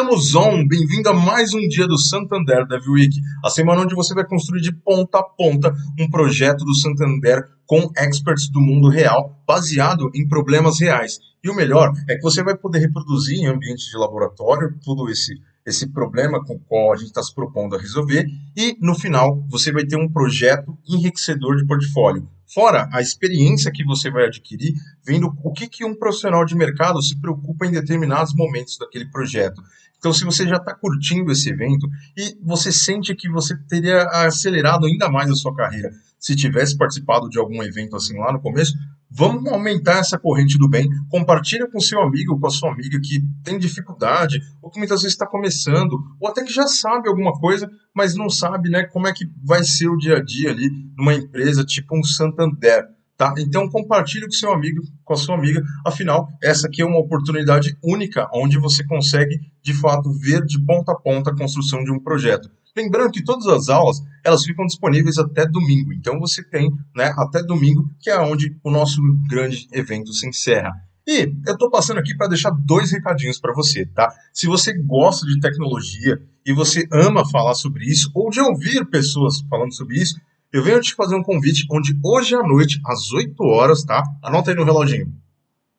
Estamos on! Bem-vindo a mais um dia do Santander Dev Week, a semana onde você vai construir de ponta a ponta um projeto do Santander com experts do mundo real, baseado em problemas reais. E o melhor é que você vai poder reproduzir em ambiente de laboratório todo esse problema com o qual a gente está se propondo a resolver, e no final você vai ter um projeto enriquecedor de portfólio. Fora a experiência que você vai adquirir vendo o que um profissional de mercado se preocupa em determinados momentos daquele projeto. Então, se você já está curtindo esse evento e você sente que você teria acelerado ainda mais a sua carreira se tivesse participado de algum evento assim lá no começo, vamos aumentar essa corrente do bem. Compartilha com seu amigo, com a sua amiga que tem dificuldade, ou que muitas vezes está começando, ou até que já sabe alguma coisa, mas não sabe, né, como é que vai ser o dia a dia ali numa empresa tipo um Santander. Tá? Então compartilhe com seu amigo, com a sua amiga. Afinal, essa aqui é uma oportunidade única, onde você consegue, de fato, ver de ponta a ponta a construção de um projeto. Lembrando que todas as aulas, elas ficam disponíveis até domingo. Então você tem, né, até domingo, que é onde o nosso grande evento se encerra. E eu estou passando aqui para deixar dois recadinhos para você, tá? Se você gosta de tecnologia e você ama falar sobre isso, ou de ouvir pessoas falando sobre isso, eu venho te fazer um convite onde hoje à noite, às 8 horas, tá? Anota aí no reloginho.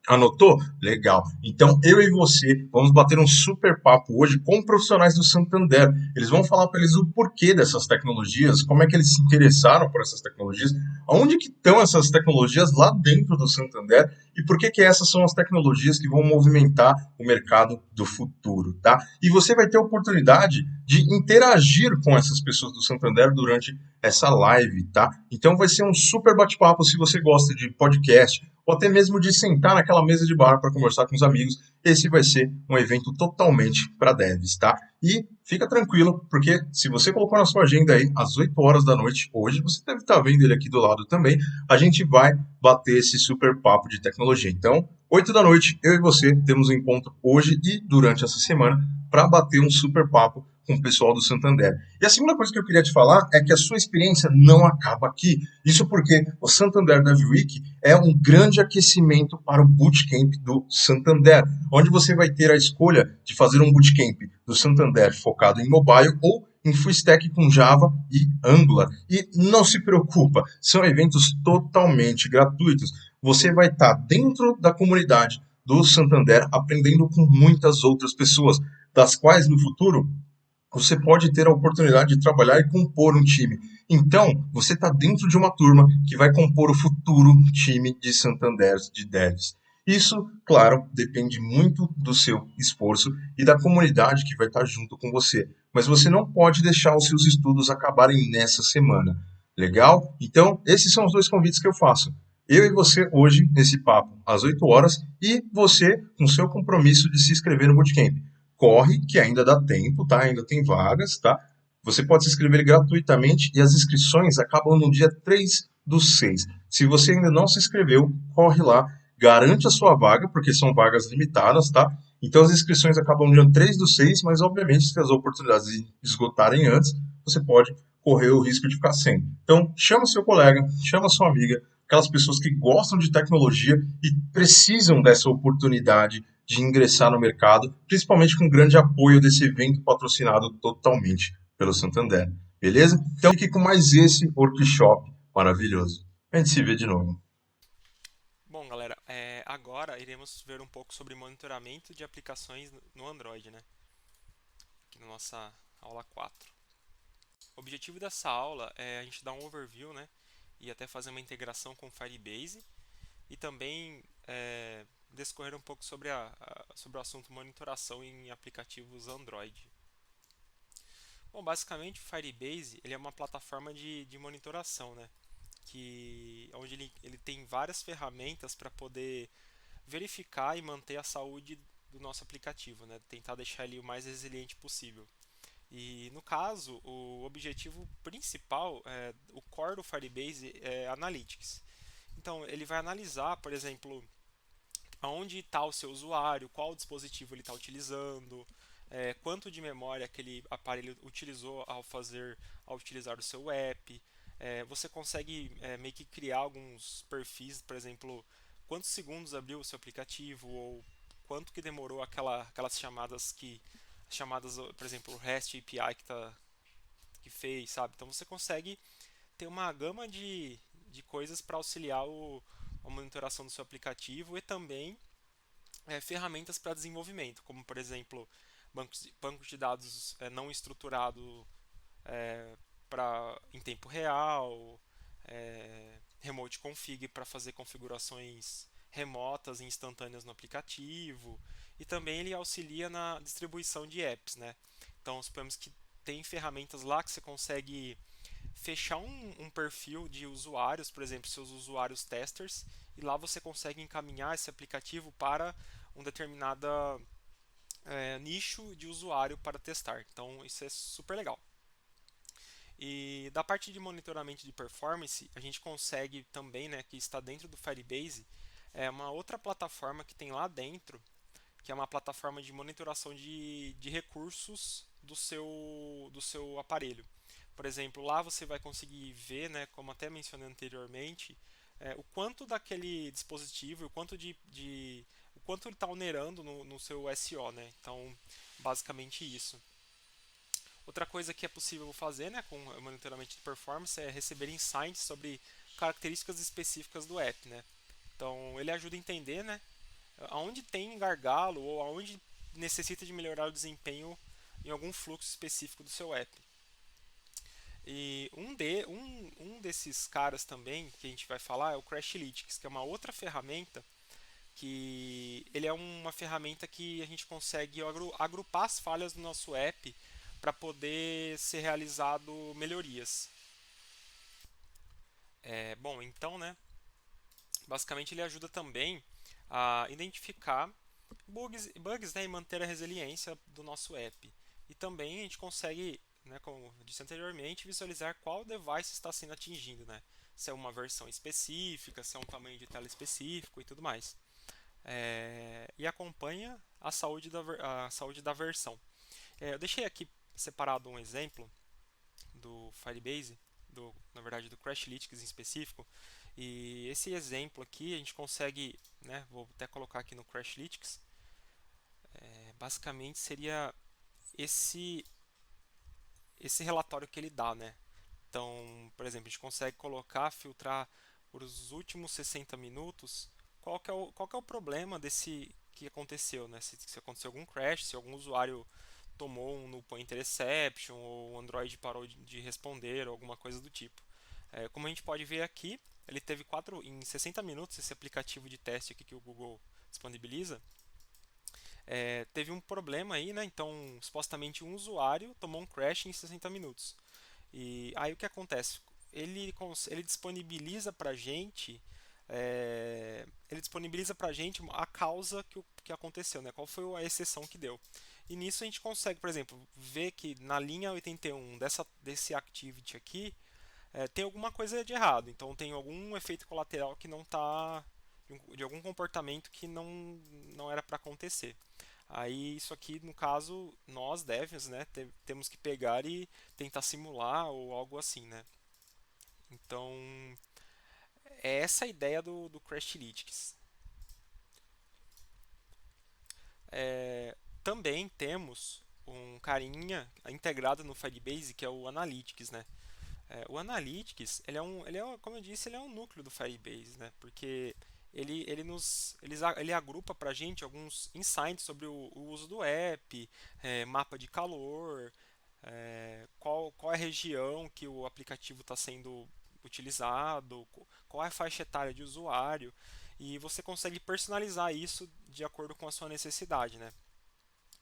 Anotou? Legal. Então, eu e você vamos bater um super papo hoje com profissionais do Santander. Eles vão falar para eles o porquê dessas tecnologias, como é que eles se interessaram por essas tecnologias, onde que estão essas tecnologias lá dentro do Santander e por que que essas são as tecnologias que vão movimentar o mercado do futuro, tá? E você vai ter a oportunidade de interagir com essas pessoas do Santander durante essa live, tá? Então vai ser um super bate-papo se você gosta de podcast, ou até mesmo de sentar naquela mesa de bar para conversar com os amigos. Esse vai ser um evento totalmente para devs, tá? E fica tranquilo, porque se você colocou na sua agenda aí às 8 horas da noite hoje, você deve estar vendo ele aqui do lado também, a gente vai bater esse super papo de tecnologia. Então, 8 da noite, eu e você temos um encontro hoje e durante essa semana para bater um super papo com o pessoal do Santander. E a segunda coisa que eu queria te falar é que a sua experiência não acaba aqui. Isso porque o Santander Dev Week é um grande aquecimento para o Bootcamp do Santander, onde você vai ter a escolha de fazer um Bootcamp do Santander focado em mobile ou em full stack com Java e Angular. E não se preocupa, são eventos totalmente gratuitos. Você vai estar dentro da comunidade do Santander aprendendo com muitas outras pessoas, das quais no futuro você pode ter a oportunidade de trabalhar e compor um time. Então, você está dentro de uma turma que vai compor o futuro time de Santander de devs. Isso, claro, depende muito do seu esforço e da comunidade que vai estar junto com você. Mas você não pode deixar os seus estudos acabarem nessa semana. Legal? Então, esses são os dois convites que eu faço. Eu e você hoje, nesse papo, às 8 horas, e você com seu compromisso de se inscrever no Bootcamp. Corre, que ainda dá tempo, tá? Ainda tem vagas, tá? Você pode se inscrever gratuitamente e as inscrições acabam no dia 3/6. Se você ainda não se inscreveu, corre lá, garante a sua vaga, porque são vagas limitadas, tá? Então as inscrições acabam no dia 3/6, mas obviamente se as oportunidades esgotarem antes, você pode correr o risco de ficar sem. Então chama seu colega, chama sua amiga, aquelas pessoas que gostam de tecnologia e precisam dessa oportunidade de ingressar no mercado, principalmente com o grande apoio desse evento patrocinado totalmente pelo Santander. Beleza? Então fique com mais esse workshop maravilhoso. A gente se vê de novo. Bom, galera, agora iremos ver um pouco sobre monitoramento de aplicações no Android, né? Aqui na nossa aula 4. O objetivo dessa aula é a gente dar um overview, né? E até fazer uma integração com o Firebase e também discorrer um pouco sobre, sobre o assunto monitoração em aplicativos Android. Bom, basicamente o Firebase ele é uma plataforma de monitoração, né? Onde ele tem várias ferramentas para poder verificar e manter a saúde do nosso aplicativo, né? Tentar deixar ele o mais resiliente possível. E no caso, o objetivo principal, o core do Firebase é Analytics. Então, ele vai analisar, por exemplo, aonde está o seu usuário, qual dispositivo ele está utilizando, quanto de memória aquele aparelho utilizou ao utilizar o seu app. Você consegue meio que criar alguns perfis, por exemplo, quantos segundos abriu o seu aplicativo ou quanto que demorou aquelas chamadas que chamadas, por exemplo, o REST API que fez, sabe? Então você consegue ter uma gama de coisas para auxiliar a monitoração do seu aplicativo e também ferramentas para desenvolvimento, como por exemplo bancos de dados não estruturado em tempo real, remote config para fazer configurações remotas e instantâneas no aplicativo, e também ele auxilia na distribuição de apps, né? Então suponhamos que tem ferramentas lá que você consegue fechar um perfil de usuários, por exemplo, seus usuários testers, e lá você consegue encaminhar esse aplicativo para um determinado nicho de usuário para testar. Então isso é super legal. E da parte de monitoramento de performance, a gente consegue também, né, que está dentro do Firebase, uma outra plataforma que tem lá dentro, que é uma plataforma de monitoração de recursos do seu aparelho. Por exemplo, lá você vai conseguir ver, né, como até mencionei anteriormente, o quanto daquele dispositivo, o quanto ele está onerando no seu SO, né? Então, basicamente isso. Outra coisa que é possível fazer, né, com o monitoramento de performance é receber insights sobre características específicas do app, né? Então, ele ajuda a entender, né, aonde tem gargalo ou aonde necessita de melhorar o desempenho em algum fluxo específico do seu app. E um desses caras também que a gente vai falar é o Crashlytics, que é uma outra ferramenta que ele é uma ferramenta que a gente consegue agrupar as falhas do nosso app para poder ser realizado melhorias. Bom, então, né, basicamente ele ajuda também a identificar bugs, né, e manter a resiliência do nosso app. E também a gente consegue, né, como eu disse anteriormente, visualizar qual device está sendo atingido, né? Se é uma versão específica, se é um tamanho de tela específico e tudo mais. E acompanha a saúde da versão. Eu deixei aqui separado um exemplo do Firebase, na verdade do Crashlytics em específico, e esse exemplo aqui a gente consegue, né, vou até colocar aqui no Crashlytics, basicamente seria esse esse relatório que ele dá, né? Então, por exemplo, a gente consegue colocar, filtrar por os últimos 60 minutos qual que é o problema desse que aconteceu, né? Se aconteceu algum crash, se algum usuário tomou um null pointer exception ou o Android parou de responder ou alguma coisa do tipo. Como a gente pode ver aqui, ele teve em 60 minutos esse aplicativo de teste aqui que o Google disponibiliza, teve um problema aí, né? Então, supostamente um usuário tomou um crash em 60 minutos. E aí o que acontece? Ele disponibiliza para gente, ele disponibiliza para gente a causa que aconteceu, né? Qual foi a exceção que deu. E nisso a gente consegue, por exemplo, ver que na linha 81 desse activity aqui tem alguma coisa de errado. Então tem algum efeito colateral que não está de algum comportamento que não era para acontecer. Aí isso aqui, no caso, nós devs, né, temos que pegar e tentar simular ou algo assim, né? Então, é essa a ideia do Crashlytics. Também temos um carinha integrado no Firebase que é o Analytics, né? O Analytics, como eu disse, ele é um núcleo do Firebase, né? Porque ele agrupa para a gente alguns insights sobre o uso do app, mapa de calor, qual é a região que o aplicativo está sendo utilizado, qual é a faixa etária de usuário, e você consegue personalizar isso de acordo com a sua necessidade, né?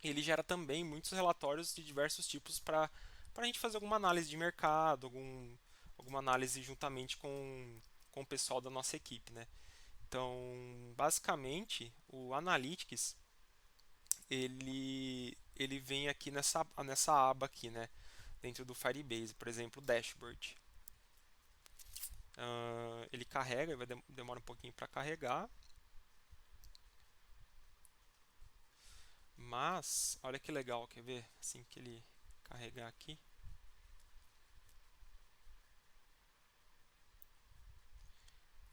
Ele gera também muitos relatórios de diversos tipos para a gente fazer alguma análise de mercado, alguma análise juntamente com o pessoal da nossa equipe, né? Então, basicamente, o Analytics ele vem aqui nessa aba aqui, né? Dentro do Firebase, por exemplo, Dashboard. Ele carrega, demora um pouquinho para carregar, mas olha que legal, quer ver? Assim que ele carregar aqui,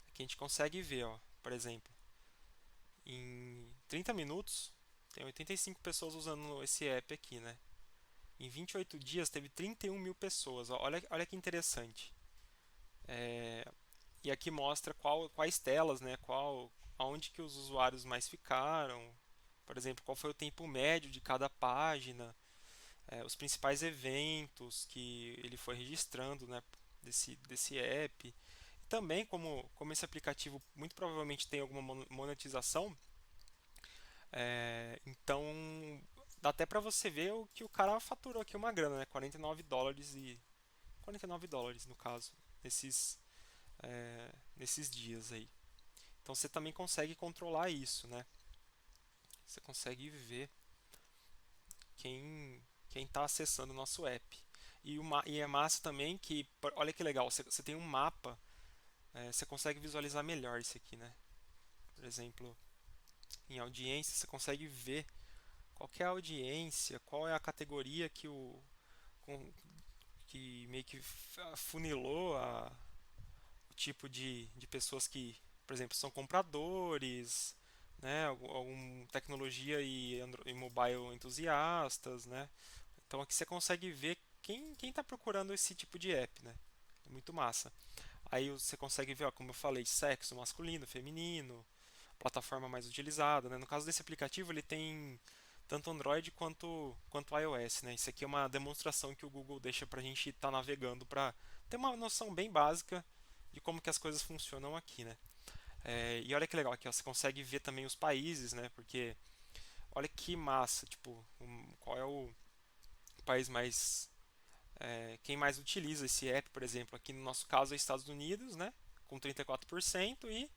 aqui a gente consegue ver, ó, por exemplo, em 30 minutos Tem 85 pessoas usando esse app aqui, né? Em 28 dias teve 31 mil pessoas. Olha que interessante. É, e aqui mostra quais telas, né? Aonde que os usuários mais ficaram. Por exemplo, qual foi o tempo médio de cada página, os principais eventos que ele foi registrando, né, desse app. E também, como esse aplicativo muito provavelmente tem alguma monetização, então dá até para você ver o que o cara faturou aqui uma grana, né? US$ 49 no caso, nesses dias aí. Então você também consegue controlar isso, né? Você consegue ver quem está acessando o nosso app. E é massa também que, olha que legal, você tem um mapa, você consegue visualizar melhor isso aqui, né? Por exemplo, em audiência, você consegue ver qual que é a audiência, qual é a categoria com- que meio que funilou o tipo de pessoas que, por exemplo, são compradores, né? Algum tecnologia e mobile entusiastas, né? Então aqui você consegue ver quem está procurando esse tipo de app, né? É muito massa. Aí você consegue ver, ó, como eu falei, sexo masculino, feminino, plataforma mais utilizada, né? No caso desse aplicativo, ele tem tanto Android quanto iOS, né? Isso aqui é uma demonstração que o Google deixa para a gente estar navegando para ter uma noção bem básica de como que as coisas funcionam aqui, né? E olha que legal aqui, ó, você consegue ver também os países, né? Porque olha que massa, tipo, qual é o país quem mais utiliza esse app, por exemplo, aqui no nosso caso é Estados Unidos, né, com 34% e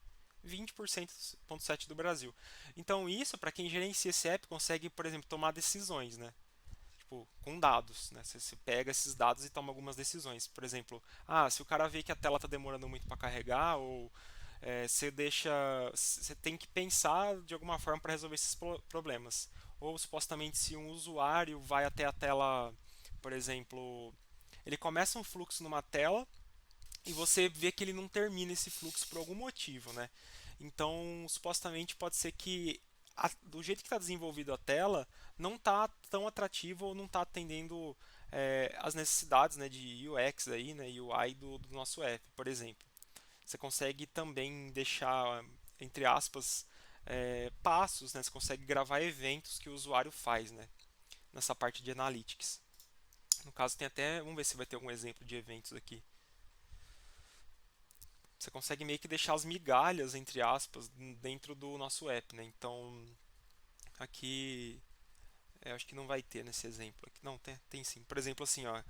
20,7% do Brasil. Então isso, para quem gerencia esse app, consegue, por exemplo, tomar decisões, né? Tipo, com dados, né? Você pega esses dados e toma algumas decisões. Por exemplo, se o cara vê que a tela está demorando muito para carregar, ou você tem que pensar de alguma forma para resolver esses problemas. Ou supostamente se um usuário vai até a tela, por exemplo, ele começa um fluxo numa tela e você vê que ele não termina esse fluxo por algum motivo, né? Então, supostamente pode ser que do jeito que está desenvolvido a tela, não está tão atrativo ou não está atendendo as necessidades, né, de UX aí, né, UI do nosso app, por exemplo. Você consegue também deixar, entre aspas, passos, né? Você consegue gravar eventos que o usuário faz, né? Nessa parte de analytics. No caso tem até, vamos ver se vai ter algum exemplo de eventos aqui. Você consegue meio que deixar as migalhas, entre aspas, dentro do nosso app, né? Então, aqui, eu acho que não vai ter nesse exemplo. Aqui, não, tem sim. Por exemplo, assim, ó.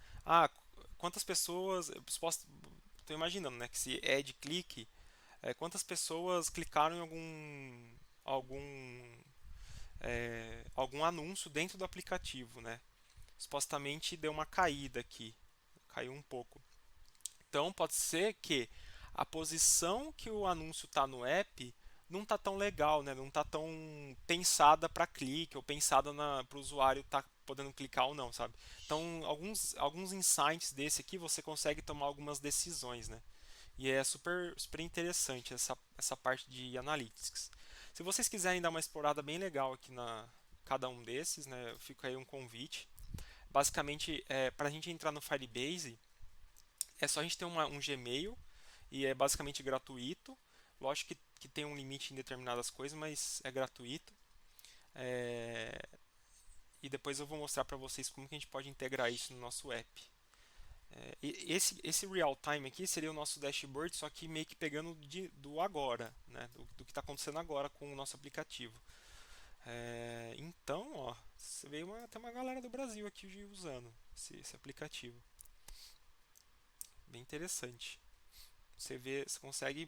Quantas pessoas. Estou imaginando, né? Que se é de clique, quantas pessoas clicaram em algum anúncio dentro do aplicativo, né? Supostamente deu uma caída aqui, caiu um pouco. Então pode ser que a posição que o anúncio está no app não está tão legal, né? Não está tão pensada para clique ou pensada para o usuário estar podendo clicar ou não, sabe? Então alguns insights desse aqui você consegue tomar algumas decisões, né? E é super interessante essa parte de analytics. Se vocês quiserem dar uma explorada bem legal aqui na cada um desses, né, fica aí um convite. Basicamente, para a gente entrar no Firebase, é só a gente ter um Gmail e é basicamente gratuito. Lógico que tem um limite em determinadas coisas, mas é gratuito. É, e depois eu vou mostrar para vocês como que a gente pode integrar isso no nosso app. Esse real time aqui seria o nosso dashboard, só que meio que pegando do agora, né? Do que está acontecendo agora com o nosso aplicativo. Então, ó, você veio até uma galera do Brasil aqui usando esse aplicativo. Bem interessante. Você consegue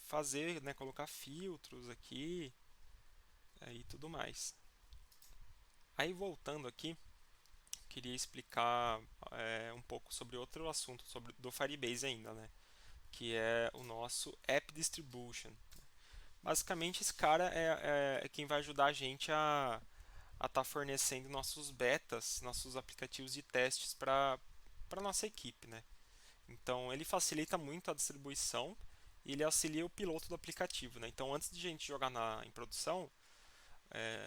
fazer, né, colocar filtros aqui e tudo mais. Aí voltando aqui, queria explicar um pouco sobre outro assunto do Firebase ainda, né? Que é o nosso App Distribution. Basicamente, esse cara é quem vai ajudar a gente a estar fornecendo nossos betas, nossos aplicativos de testes para nossa equipe, né? Então, ele facilita muito a distribuição e ele auxilia o piloto do aplicativo, né? Então, antes de a gente jogar em produção,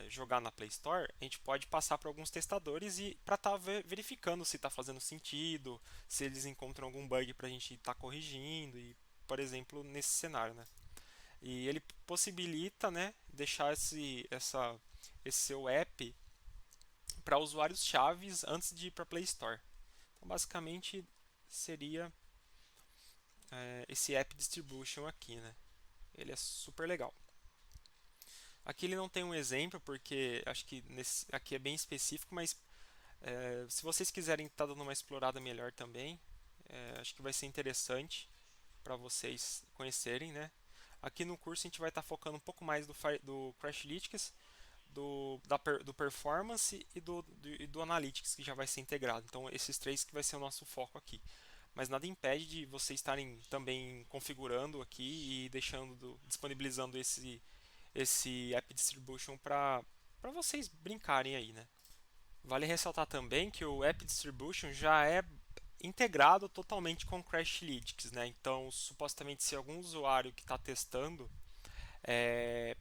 jogar na Play Store, a gente pode passar para alguns testadores e para estar verificando se está fazendo sentido, se eles encontram algum bug para a gente estar corrigindo, e, por exemplo, nesse cenário, né? E ele possibilita, né, deixar esse seu app para usuários chaves antes de ir para a Play Store. Então, basicamente, seria esse App Distribution aqui, né? Ele é super legal. Aqui ele não tem um exemplo, porque acho que aqui é bem específico, mas se vocês quiserem estar dando uma explorada melhor também, acho que vai ser interessante para vocês conhecerem, né? Aqui no curso a gente vai estar focando um pouco mais do Crashlytics, do Performance e do Analytics, que já vai ser integrado. Então, esses três que vai ser o nosso foco aqui. Mas nada impede de vocês estarem também configurando aqui e disponibilizando esse App Distribution para vocês brincarem aí, né? Vale ressaltar também que o App Distribution já é integrado totalmente com Crashlytics, né? Então, supostamente, se algum usuário que está testando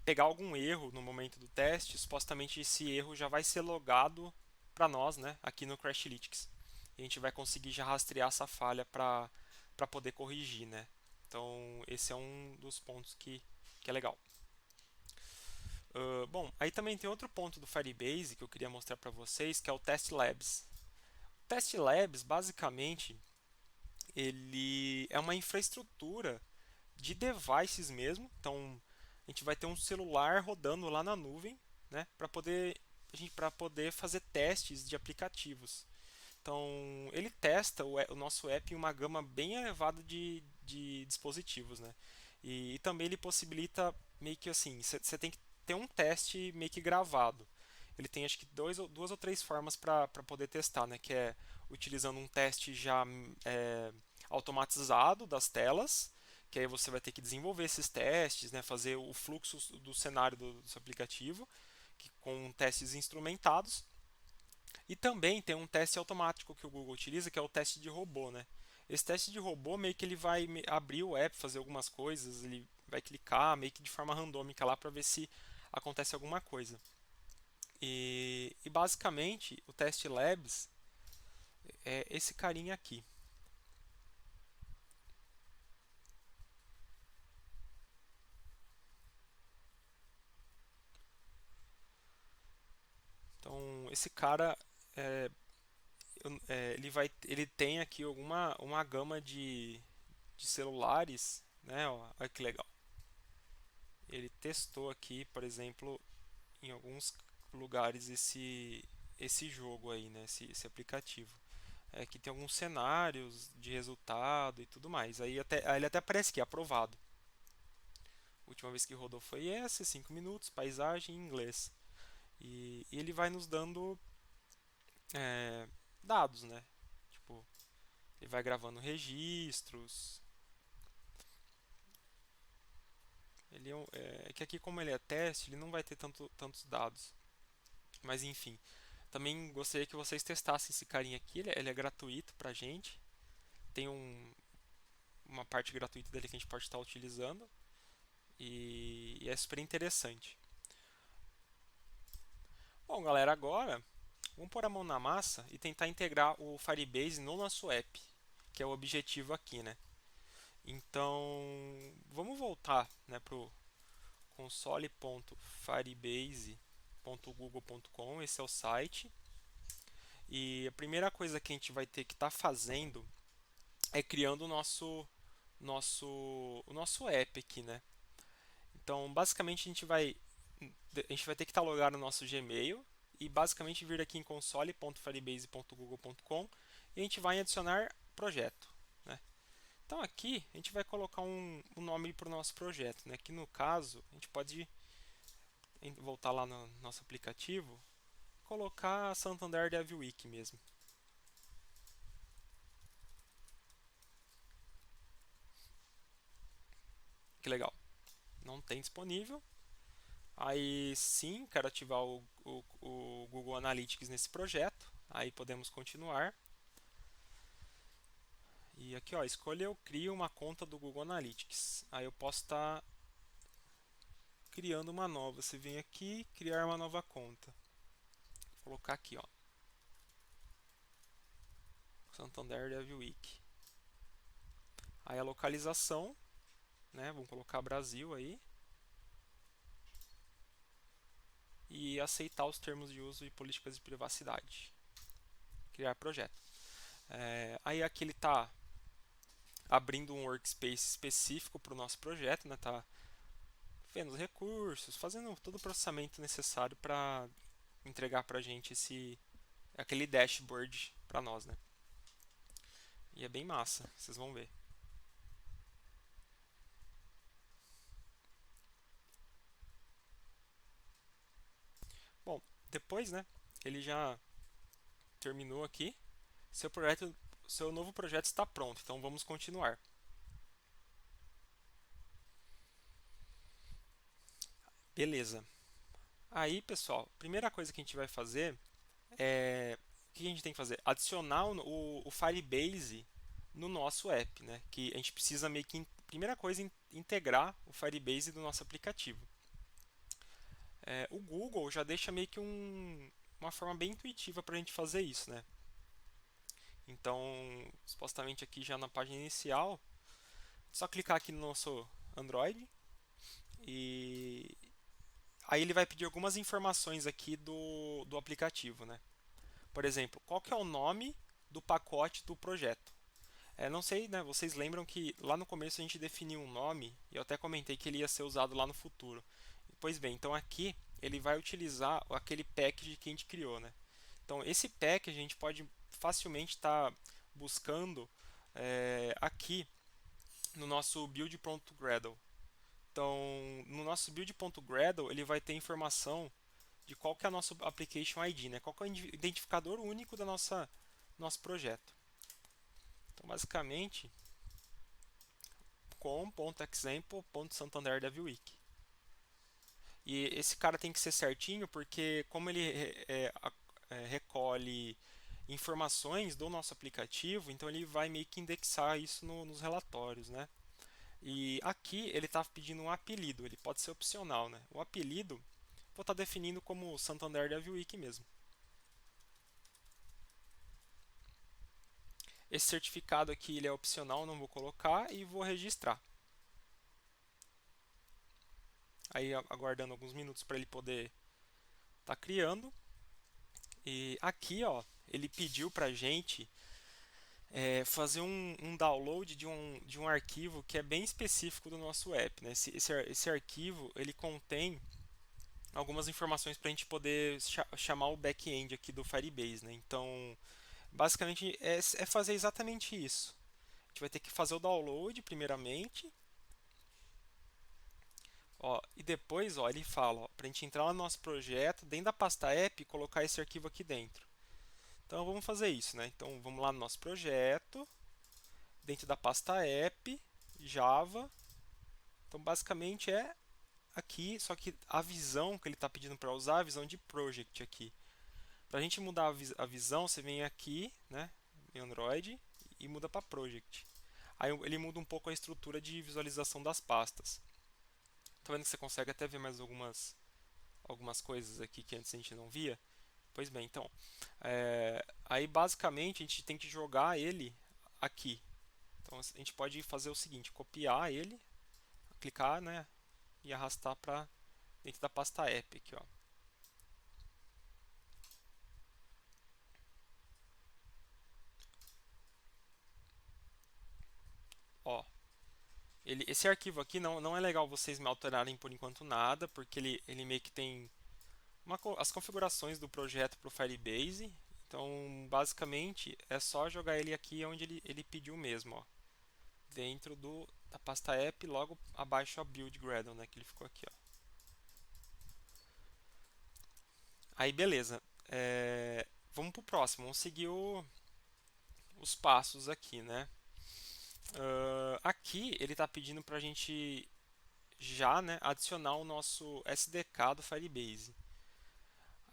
pegar algum erro no momento do teste, supostamente esse erro já vai ser logado para nós, né? Aqui no Crashlytics. E a gente vai conseguir já rastrear essa falha para poder corrigir, né? Então, esse é um dos pontos que é legal. Bom, aí também tem outro ponto do Firebase que eu queria mostrar para vocês, que é o Test Labs. O Test Labs, basicamente, ele é uma infraestrutura de devices mesmo. Então, a gente vai ter um celular rodando lá na nuvem, né, para poder fazer testes de aplicativos. Então, ele testa o nosso app em uma gama bem elevada de dispositivos, né? E também ele possibilita meio que assim, você tem que ter um teste meio que gravado. Ele tem acho que duas ou três formas para poder testar, né? Que é utilizando um teste já automatizado das telas, que aí você vai ter que desenvolver esses testes, né? Fazer o fluxo do cenário do seu aplicativo, com testes instrumentados. E também tem um teste automático que o Google utiliza, que é o teste de robô, né? Esse teste de robô meio que ele vai abrir o app, fazer algumas coisas, ele vai clicar meio que de forma randômica lá para ver se acontece alguma coisa. E basicamente o teste Labs é esse carinha aqui. Então esse cara ele tem aqui uma gama de celulares, né? Ó, olha que legal. Ele testou aqui, por exemplo, em alguns lugares esse jogo aí, né? Esse aplicativo. Que tem alguns cenários de resultado e tudo mais. Aí ele até aparece aqui, aprovado. A última vez que rodou foi essa, 5 minutos, paisagem em inglês. E ele vai nos dando dados, né? Tipo, ele vai gravando registros. Que aqui como ele é teste, ele não vai ter tantos dados. Mas enfim, também gostaria que vocês testassem esse carinha aqui. Ele é gratuito pra gente. Tem uma parte gratuita dele que a gente pode estar utilizando. E é super interessante. Bom, galera, agora vamos pôr a mão na massa e tentar integrar o Firebase no nosso app, que é o objetivo aqui, né? Então, vamos voltar, né, para o console.firebase.google.com, esse é o site. E a primeira coisa que a gente vai ter que estar fazendo é criando o nosso app aqui, né? Então, basicamente, a gente vai ter que estar logado no nosso Gmail e basicamente vir aqui em console.firebase.google.com e a gente vai adicionar projeto, né? Então aqui a gente vai colocar um nome para o nosso projeto, né? Que no caso a gente pode voltar lá no nosso aplicativo, colocar Santander Dev Week mesmo. Que legal. Não tem disponível. Aí sim, quero ativar o Google Analytics nesse projeto. Aí podemos continuar. E aqui, ó, escolha eu crio uma conta do Google Analytics. Aí eu posso estar criando uma nova. Você vem aqui, criar uma nova conta. Vou colocar aqui, ó, Santander Dev Week. Aí a localização, né? Vamos colocar Brasil aí. E aceitar os termos de uso e políticas de privacidade. Criar projeto. Aí aqui ele está abrindo um workspace específico para o nosso projeto, né? Tá vendo os recursos, fazendo todo o processamento necessário para entregar para a gente aquele dashboard para nós, né? E é bem massa, vocês vão ver. Bom, depois, né? Ele já terminou aqui. Seu novo projeto está pronto, então vamos continuar. Beleza. Aí, pessoal, primeira coisa que a gente vai fazer o que a gente tem que fazer? Adicionar o Firebase no nosso app, né? Que a gente precisa meio que, primeira coisa, integrar o Firebase do nosso aplicativo. O Google já deixa meio que uma forma bem intuitiva para a gente fazer isso, né? Então, supostamente aqui já na página inicial, só clicar aqui no nosso Android e aí ele vai pedir algumas informações aqui do aplicativo, né? Por exemplo, qual que é o nome do pacote do projeto? Não sei, né? Vocês lembram que lá no começo a gente definiu um nome e eu até comentei que ele ia ser usado lá no futuro. Pois bem, então aqui ele vai utilizar aquele package que a gente criou, né? Então esse package a gente pode facilmente estar buscando aqui no nosso build.gradle. Então no nosso build.gradle ele vai ter informação de qual que é o nosso application ID, né? Qual que é o identificador único da nosso projeto. Então, basicamente, com.example.santander.devweek. E esse cara tem que ser certinho porque como ele recolhe informações do nosso aplicativo, então ele vai meio que indexar isso nos relatórios, né? E aqui ele está pedindo um apelido, ele pode ser opcional, né? O apelido vou estar definindo como Santander Dev Week mesmo. Esse certificado aqui ele é opcional, não vou colocar e vou registrar. Aí aguardando alguns minutos para ele poder estar criando. E aqui, ó, ele pediu para a gente fazer um download de um arquivo que é bem específico do nosso app, né? Esse arquivo ele contém algumas informações para a gente poder chamar o back-end aqui do Firebase, né? Então, basicamente é fazer exatamente isso. A gente vai ter que fazer o download primeiramente. Ó, e depois ó, ele fala para a gente entrar no nosso projeto, dentro da pasta app, e colocar esse arquivo aqui dentro. Então vamos fazer isso, né? Então vamos lá no nosso projeto, dentro da pasta app, Java. Então basicamente é aqui, só que a visão que ele está pedindo para usar é a visão de project aqui. Para a gente mudar a visão, você vem aqui, né, em Android, e muda para project. Aí ele muda um pouco a estrutura de visualização das pastas. Tá vendo que você consegue até ver mais algumas coisas aqui que antes a gente não via? Pois bem, então, aí basicamente a gente tem que jogar ele aqui. Então a gente pode fazer o seguinte, copiar ele, clicar, né, e arrastar para dentro da pasta app aqui, ó. Ó, esse arquivo aqui não é legal vocês me alterarem por enquanto nada, porque ele meio que tem as configurações do projeto para o Firebase. Então, basicamente, é só jogar ele aqui onde ele pediu mesmo, ó, dentro da pasta app, logo abaixo a build Gradle, né, que ele ficou aqui, ó. Aí, beleza. Vamos para o próximo, vamos seguir os passos aqui, né? Aqui ele está pedindo para a gente já, né, adicionar o nosso SDK do Firebase.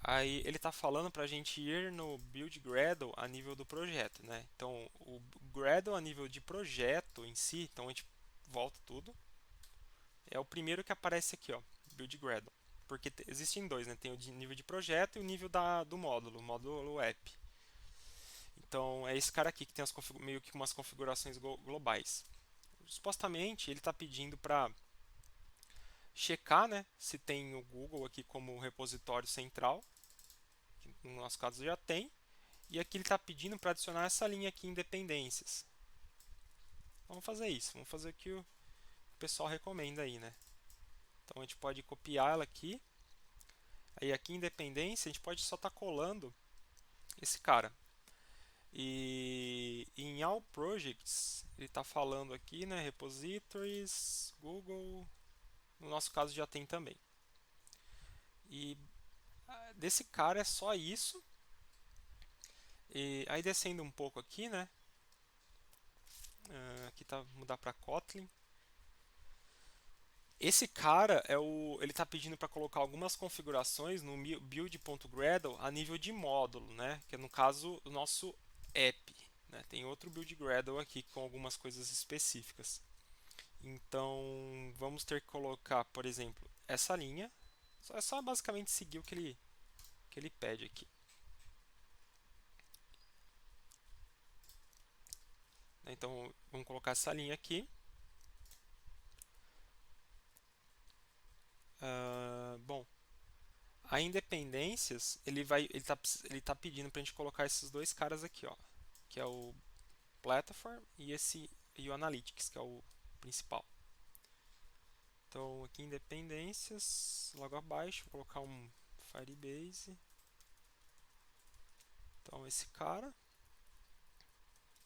Aí ele está falando para a gente ir no build Gradle a nível do projeto, né? Então o Gradle a nível de projeto em si, então a gente volta tudo. É o primeiro que aparece aqui, ó, build Gradle. Porque existem dois, né? Tem o nível de projeto e o nível do módulo, o módulo app. Então é esse cara aqui que tem meio que umas configurações globais. Supostamente ele está pedindo para checar, né, se tem o Google aqui como repositório central, que no nosso caso já tem, e aqui ele está pedindo para adicionar essa linha aqui em dependências. Vamos fazer isso, vamos fazer o que o pessoal recomenda aí, né? Então a gente pode copiar ela aqui, aí aqui em dependência a gente pode só estar colando esse cara. E em All Projects ele está falando aqui, né, repositories, Google, no nosso caso já tem também. E desse cara é só isso. E aí descendo um pouco aqui, né? Aqui tá mudar para Kotlin. Esse cara ele está pedindo para colocar algumas configurações no build.gradle a nível de módulo, né? Que é no caso o nosso app, né? Tem outro build Gradle aqui com algumas coisas específicas. Então vamos ter que colocar, por exemplo, essa linha. É só basicamente seguir o que ele pede aqui. Então vamos colocar essa linha aqui. Bom, a independências ele tá pedindo para a gente colocar esses dois caras aqui, ó, que é o platform e o analytics, que é o principal. Então aqui independências, logo abaixo vou colocar um Firebase. Então esse cara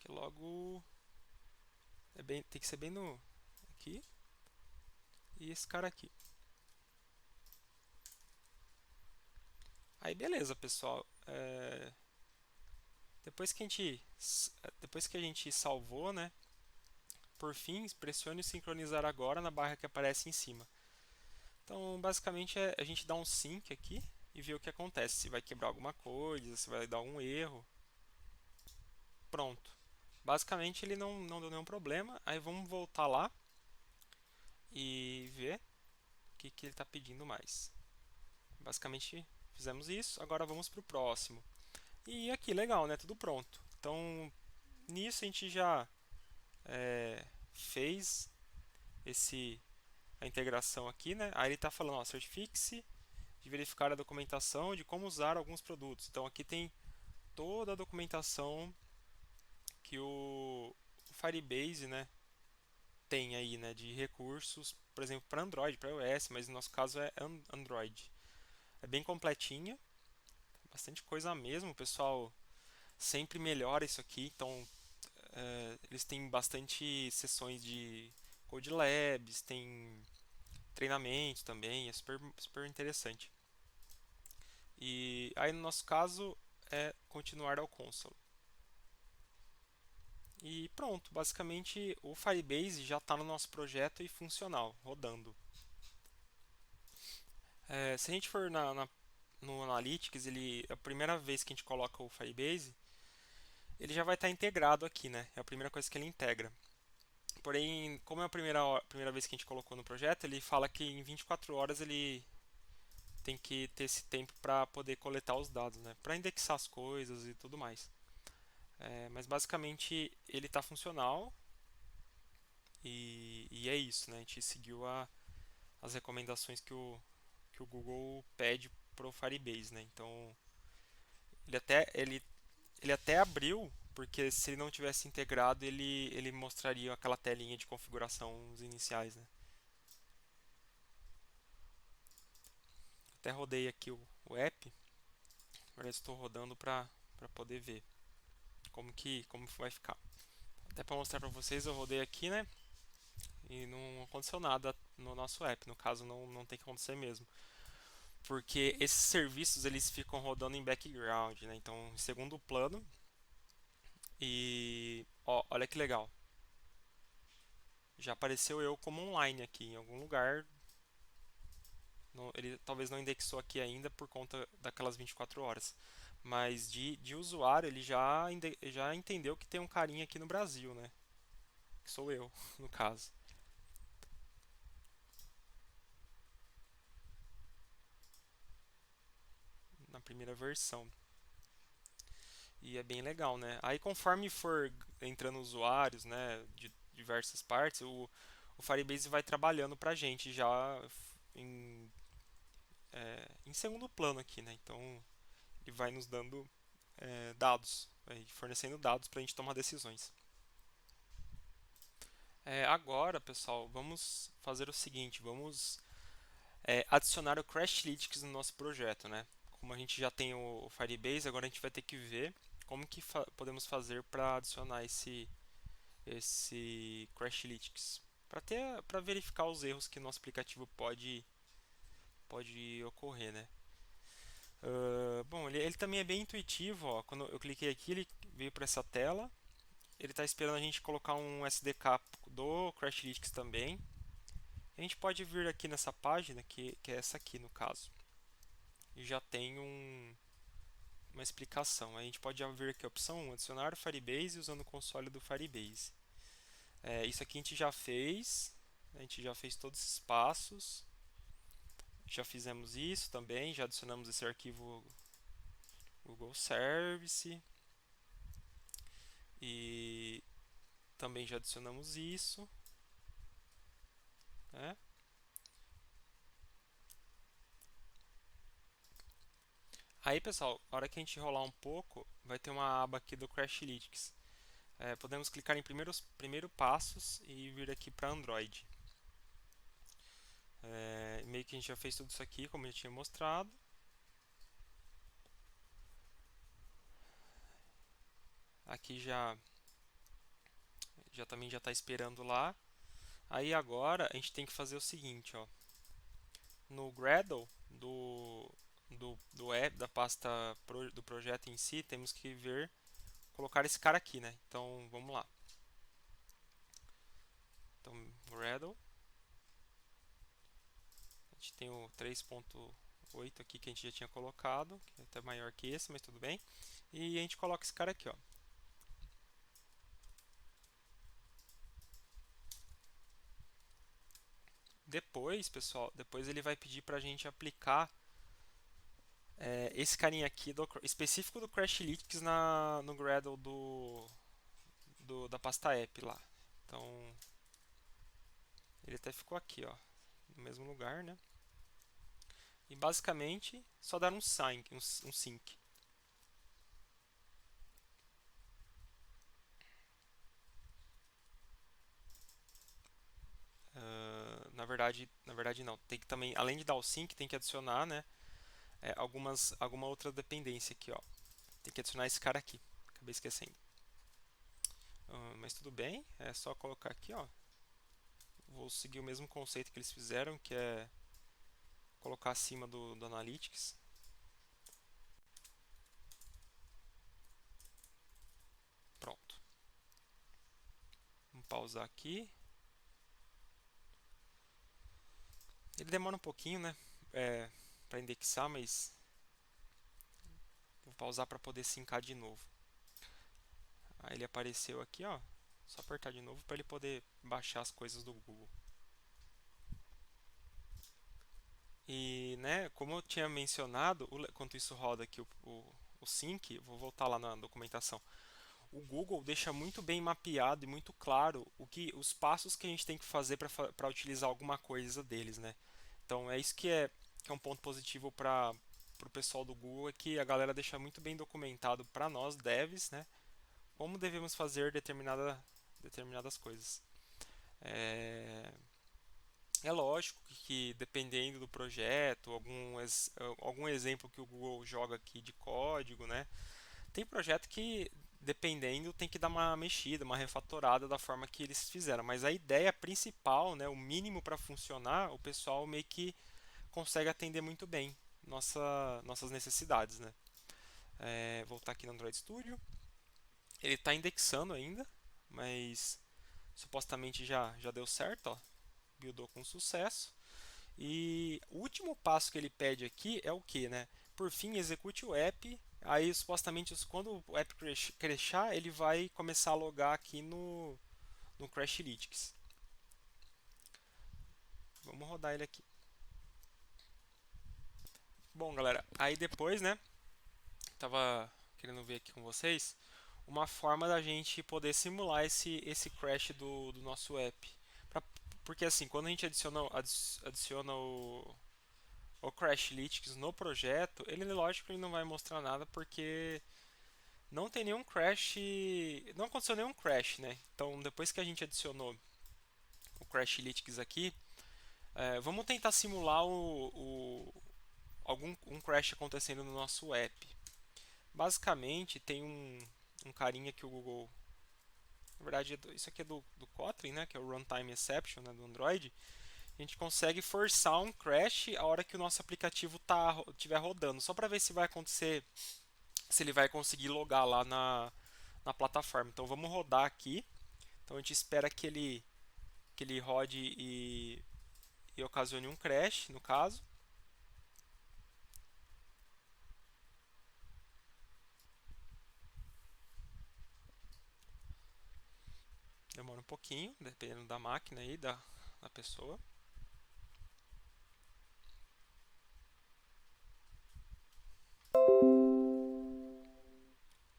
que logo tem que ser bem no aqui, e esse cara aqui. Aí beleza, pessoal. Depois que a gente salvou, né? Por fim, pressione o sincronizar agora na barra que aparece em cima. Então, basicamente, a gente dá um sync aqui e vê o que acontece. Se vai quebrar alguma coisa, se vai dar algum erro. Pronto. Basicamente, ele não deu nenhum problema. Aí vamos voltar lá e ver o que ele está pedindo mais. Basicamente, fizemos isso. Agora vamos para o próximo. E aqui, legal, né? Tudo pronto. Então, nisso a gente já fez a integração aqui, né? Aí ele está falando, ó, certifique-se de verificar a documentação de como usar alguns produtos. Então aqui tem toda a documentação que o Firebase, né, tem aí, né, de recursos, por exemplo, para Android, para iOS, mas no nosso caso é Android. É bem completinha, bastante coisa mesmo. O pessoal sempre melhora isso aqui, então eles têm bastante sessões de Code Labs, tem treinamento também, é super interessante. E aí no nosso caso é continuar ao console. E pronto, basicamente o Firebase já está no nosso projeto e funcional, rodando. Se a gente for no Analytics, a primeira vez que a gente coloca o Firebase, ele já vai estar integrado aqui, né? É a primeira coisa que ele integra. Porém, como é a primeira vez que a gente colocou no projeto, ele fala que em 24 horas ele tem que ter esse tempo para poder coletar os dados, né? Para indexar as coisas e tudo mais. Mas basicamente ele está funcional e é isso, né? A gente seguiu as recomendações que o Google pede para o Firebase, né? Então ele até abriu, porque se ele não tivesse integrado ele mostraria aquela telinha de configuração iniciais, né? Até rodei aqui o app, agora estou rodando para poder ver como vai ficar. Até para mostrar para vocês, eu rodei aqui, né? E não aconteceu nada no nosso app. No caso, não tem que acontecer mesmo. Porque esses serviços eles ficam rodando em background, né? Então, em segundo plano. E ó, olha que legal. Já apareceu eu como online aqui em algum lugar. Ele talvez não indexou aqui ainda por conta daquelas 24 horas. Mas de usuário, ele já entendeu que tem um carinha aqui no Brasil, né? Que sou eu, no caso. primeira versão. E é bem legal, né? Aí conforme for entrando usuários, né, de diversas partes, o Firebase vai trabalhando pra gente já em, em segundo plano aqui, né? Então ele vai nos dando dados, vai fornecendo dados para a gente tomar decisões. Agora, pessoal, vamos fazer o seguinte, vamos adicionar o Crashlytics no nosso projeto, né? Como a gente já tem o Firebase, agora a gente vai ter que ver como que podemos fazer para adicionar esse Crashlytics, para verificar os erros que nosso aplicativo pode ocorrer, né? Bom, ele também é bem intuitivo, ó. Quando eu cliquei aqui, ele veio para essa tela. Ele está esperando a gente colocar um SDK do Crashlytics também. A gente pode vir aqui nessa página, que é essa aqui no caso, e já tem uma explicação. A gente pode vir aqui a opção adicionar o Firebase usando o console do Firebase. Isso aqui a gente já fez todos esses passos. Já fizemos isso também, já adicionamos esse arquivo Google Service e também já adicionamos isso, né? Aí, pessoal, na hora que a gente rolar um pouco, vai ter uma aba aqui do Crashlytics. Podemos clicar em primeiro passos e vir aqui para Android. Meio que a gente já fez tudo isso aqui, como eu já tinha mostrado. Aqui também já está esperando lá. Aí agora a gente tem que fazer o seguinte, ó. No Gradle do app, da pasta do projeto em si, temos que colocar esse cara aqui, né? Então vamos lá. Então Gradle, a gente tem o 3.8 aqui que a gente já tinha colocado, que é até maior que esse, mas tudo bem. E a gente coloca esse cara aqui, ó. Depois, pessoal, ele vai pedir para a gente aplicar esse carinha aqui específico do Crashlytics no Gradle da pasta app lá. Então, ele até ficou aqui, ó, no mesmo lugar, né? E basicamente, só dar um sync. Na verdade não. Tem que também, além de dar o sync, tem que adicionar, né, alguma outra dependência aqui, ó. Tem que adicionar esse cara aqui. Acabei esquecendo. Mas tudo bem, é só colocar aqui, ó. Vou seguir o mesmo conceito que eles fizeram, que é colocar acima do Analytics. Pronto. Vamos pausar aqui. Ele demora um pouquinho, né, para indexar, mas vou pausar para poder sincar de novo. Aí ele apareceu aqui, ó. Só apertar de novo para ele poder baixar as coisas do Google. E, né, como eu tinha mencionado, enquanto isso roda aqui o sync, vou voltar lá na documentação. O Google deixa muito bem mapeado e muito claro os passos que a gente tem que fazer para utilizar alguma coisa deles, né? Então é isso que é um ponto positivo para o pessoal do Google, é que a galera deixa muito bem documentado para nós devs, né? Como devemos fazer determinadas coisas. É lógico que dependendo do projeto, algum exemplo que o Google joga aqui de código, né? Tem projeto que, dependendo, tem que dar uma mexida, uma refatorada da forma que eles fizeram. Mas a ideia principal, né, o mínimo para funcionar, o pessoal meio que consegue atender muito bem nossas necessidades, né? Voltar aqui no Android Studio. Ele está indexando ainda, mas supostamente já deu certo, ó. Buildou com sucesso. E o último passo que ele pede aqui é o que, né? Por fim, execute o app. Aí, supostamente, quando o app crashar, ele vai começar a logar aqui no Crashlytics. Vamos rodar ele aqui. Bom, galera, aí depois, né? Tava querendo ver aqui com vocês uma forma da gente poder simular esse crash do nosso app. Pra- Porque assim, quando a gente adiciona o Crashlytics no projeto, ele lógico que ele não vai mostrar nada porque não tem nenhum crash, não aconteceu nenhum crash, né? Então depois que a gente adicionou o Crashlytics aqui, vamos tentar simular algum um crash acontecendo no nosso app. Basicamente tem um carinha que o Google, na verdade isso aqui é do Kotlin, né? Que é o Runtime Exception, né, do Android. A gente consegue forçar um crash a hora que o nosso aplicativo estiver rodando, só para ver se vai acontecer, se ele vai conseguir logar lá na plataforma. Então vamos rodar aqui. Então a gente espera que ele rode e ocasione um crash, no caso. Demora um pouquinho, dependendo da máquina aí, da pessoa.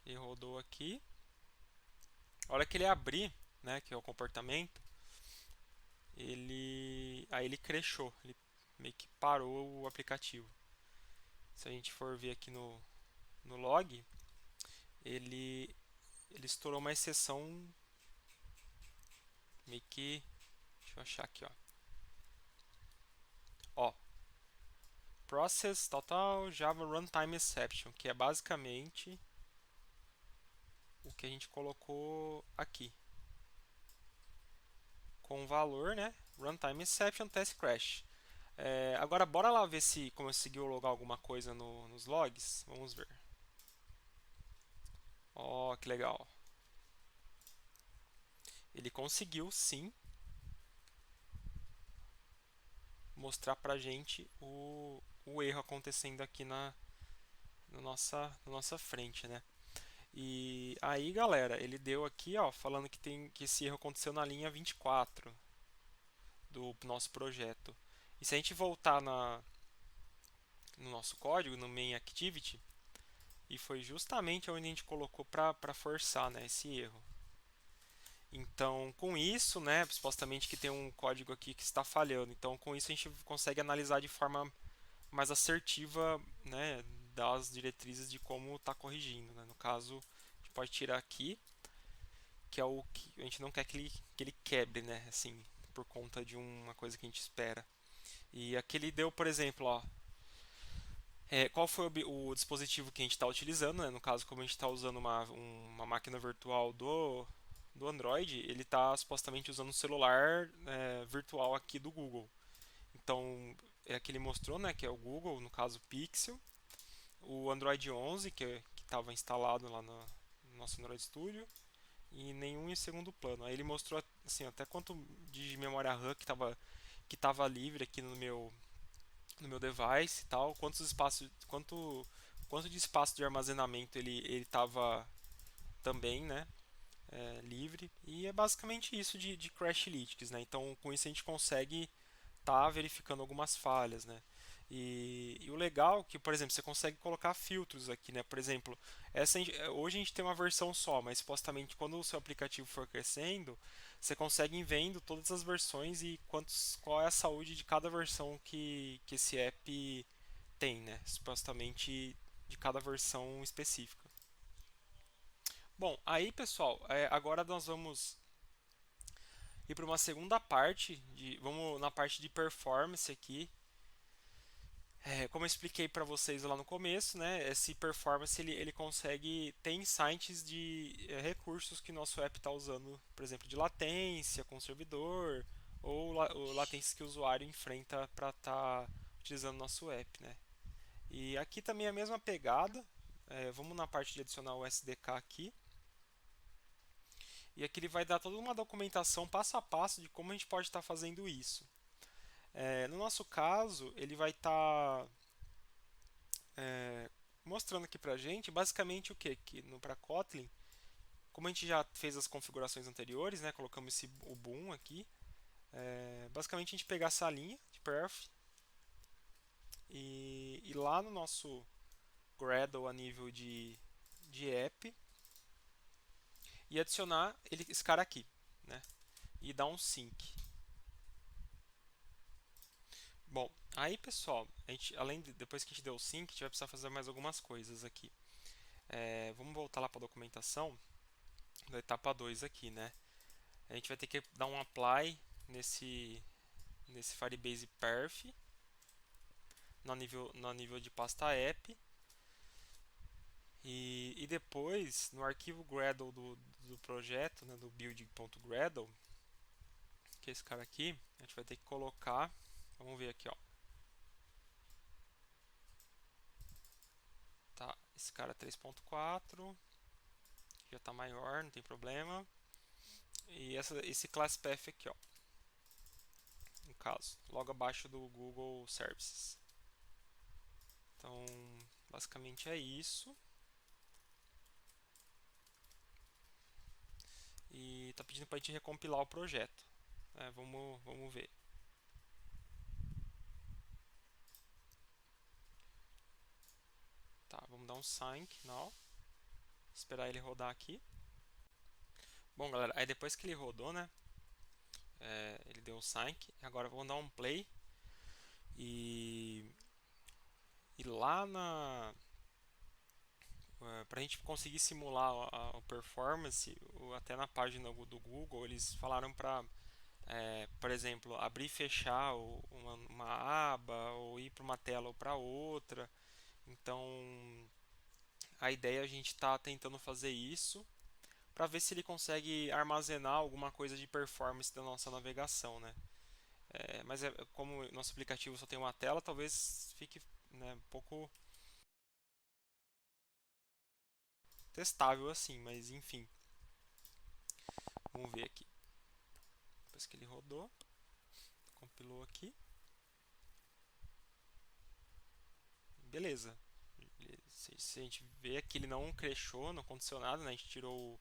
E rodou aqui. A hora que ele abrir, né, que é o comportamento, aí ele crashou, ele meio que parou o aplicativo. Se a gente for ver aqui no log, ele ele estourou uma exceção meio que, deixa eu achar aqui, ó, process total Java runtime exception, que é basicamente o que a gente colocou aqui, com o valor, né, runtime exception test crash. Agora bora lá ver se conseguiu logar alguma coisa nos logs. Vamos ver. Ó, que legal. Ele conseguiu sim mostrar pra gente o erro acontecendo aqui na nossa frente, né? E aí, galera, ele deu aqui, ó, falando que esse erro aconteceu na linha 24 do nosso projeto. E se a gente voltar no nosso código, no main activity, e foi justamente onde a gente colocou para forçar, né, esse erro. Então, com isso, né, supostamente que tem um código aqui que está falhando. Então, com isso a gente consegue analisar de forma mais assertiva, né, das diretrizes de como está corrigindo, né? No caso, a gente pode tirar aqui, que é o que a gente não quer que ele quebre, né, assim, por conta de uma coisa que a gente espera. E aqui ele deu, por exemplo, ó, qual foi o dispositivo que a gente está utilizando, né? No caso, como a gente está usando uma máquina virtual do Android, ele está supostamente usando um celular virtual aqui do Google. Então, é que ele mostrou, né, que é o Google, no caso Pixel, o Android 11, que estava instalado lá no nosso Android Studio, e nenhum em segundo plano. Aí ele mostrou assim, até quanto de memória RAM que tava livre aqui no meu device e tal, quanto de espaço de armazenamento ele estava também, né, livre. E é basicamente isso de Crashlytics, né? Então com isso a gente consegue estar verificando algumas falhas, né? E o legal é que, por exemplo, você consegue colocar filtros aqui, né? Por exemplo, hoje a gente tem uma versão só, mas supostamente quando o seu aplicativo for crescendo, você consegue ir vendo todas as versões e qual é a saúde de cada versão que esse app tem, né? Supostamente de cada versão específica. Bom, aí pessoal, agora nós vamos ir para uma segunda parte, vamos na parte de performance aqui. Como eu expliquei para vocês lá no começo, né, esse performance ele consegue ter insights de recursos que nosso app está usando, por exemplo, de latência com o servidor ou latências que o usuário enfrenta para estar utilizando nosso app, né? E aqui também é a mesma pegada. Vamos na parte de adicionar o SDK aqui. E aqui ele vai dar toda uma documentação passo a passo de como a gente pode estar fazendo isso. No nosso caso, ele vai estar mostrando aqui pra gente basicamente o que? Que para Kotlin, como a gente já fez as configurações anteriores, né, colocamos o boom aqui, basicamente a gente pegar essa linha de perf e lá no nosso Gradle a nível de app e adicionar esse cara aqui, né? E dar um sync. Bom, aí pessoal, depois que a gente deu o sync, a gente vai precisar fazer mais algumas coisas aqui. Vamos voltar lá para a documentação da etapa 2 aqui, né? A gente vai ter que dar um apply nesse Firebase Perf no nível de pasta app. E depois, no arquivo Gradle do projeto, né, do build.gradle, que é esse cara aqui, a gente vai ter que colocar, vamos ver aqui, ó. Tá, esse cara 3.4, já está maior, não tem problema. E esse class path aqui, ó, no caso, logo abaixo do Google Services. Então, basicamente é isso. E está pedindo para a gente recompilar o projeto. Vamos ver. Tá, vamos dar um sync now. Esperar ele rodar aqui. Bom, galera, aí depois que ele rodou, né? Ele deu o sync. Agora vamos dar um play. E lá para a gente conseguir simular a performance, até na página do Google, eles falaram para, por exemplo, abrir e fechar uma aba, ou ir para uma tela ou para outra. Então, a ideia é a gente está tentando fazer isso para ver se ele consegue armazenar alguma coisa de performance da nossa navegação, né? Mas como o nosso aplicativo só tem uma tela, talvez fique, né, um pouco testável assim, mas enfim. Vamos ver aqui. Depois que ele rodou, compilou aqui. Beleza. Se a gente vê aqui, ele não crashou, não aconteceu nada, né? A gente tirou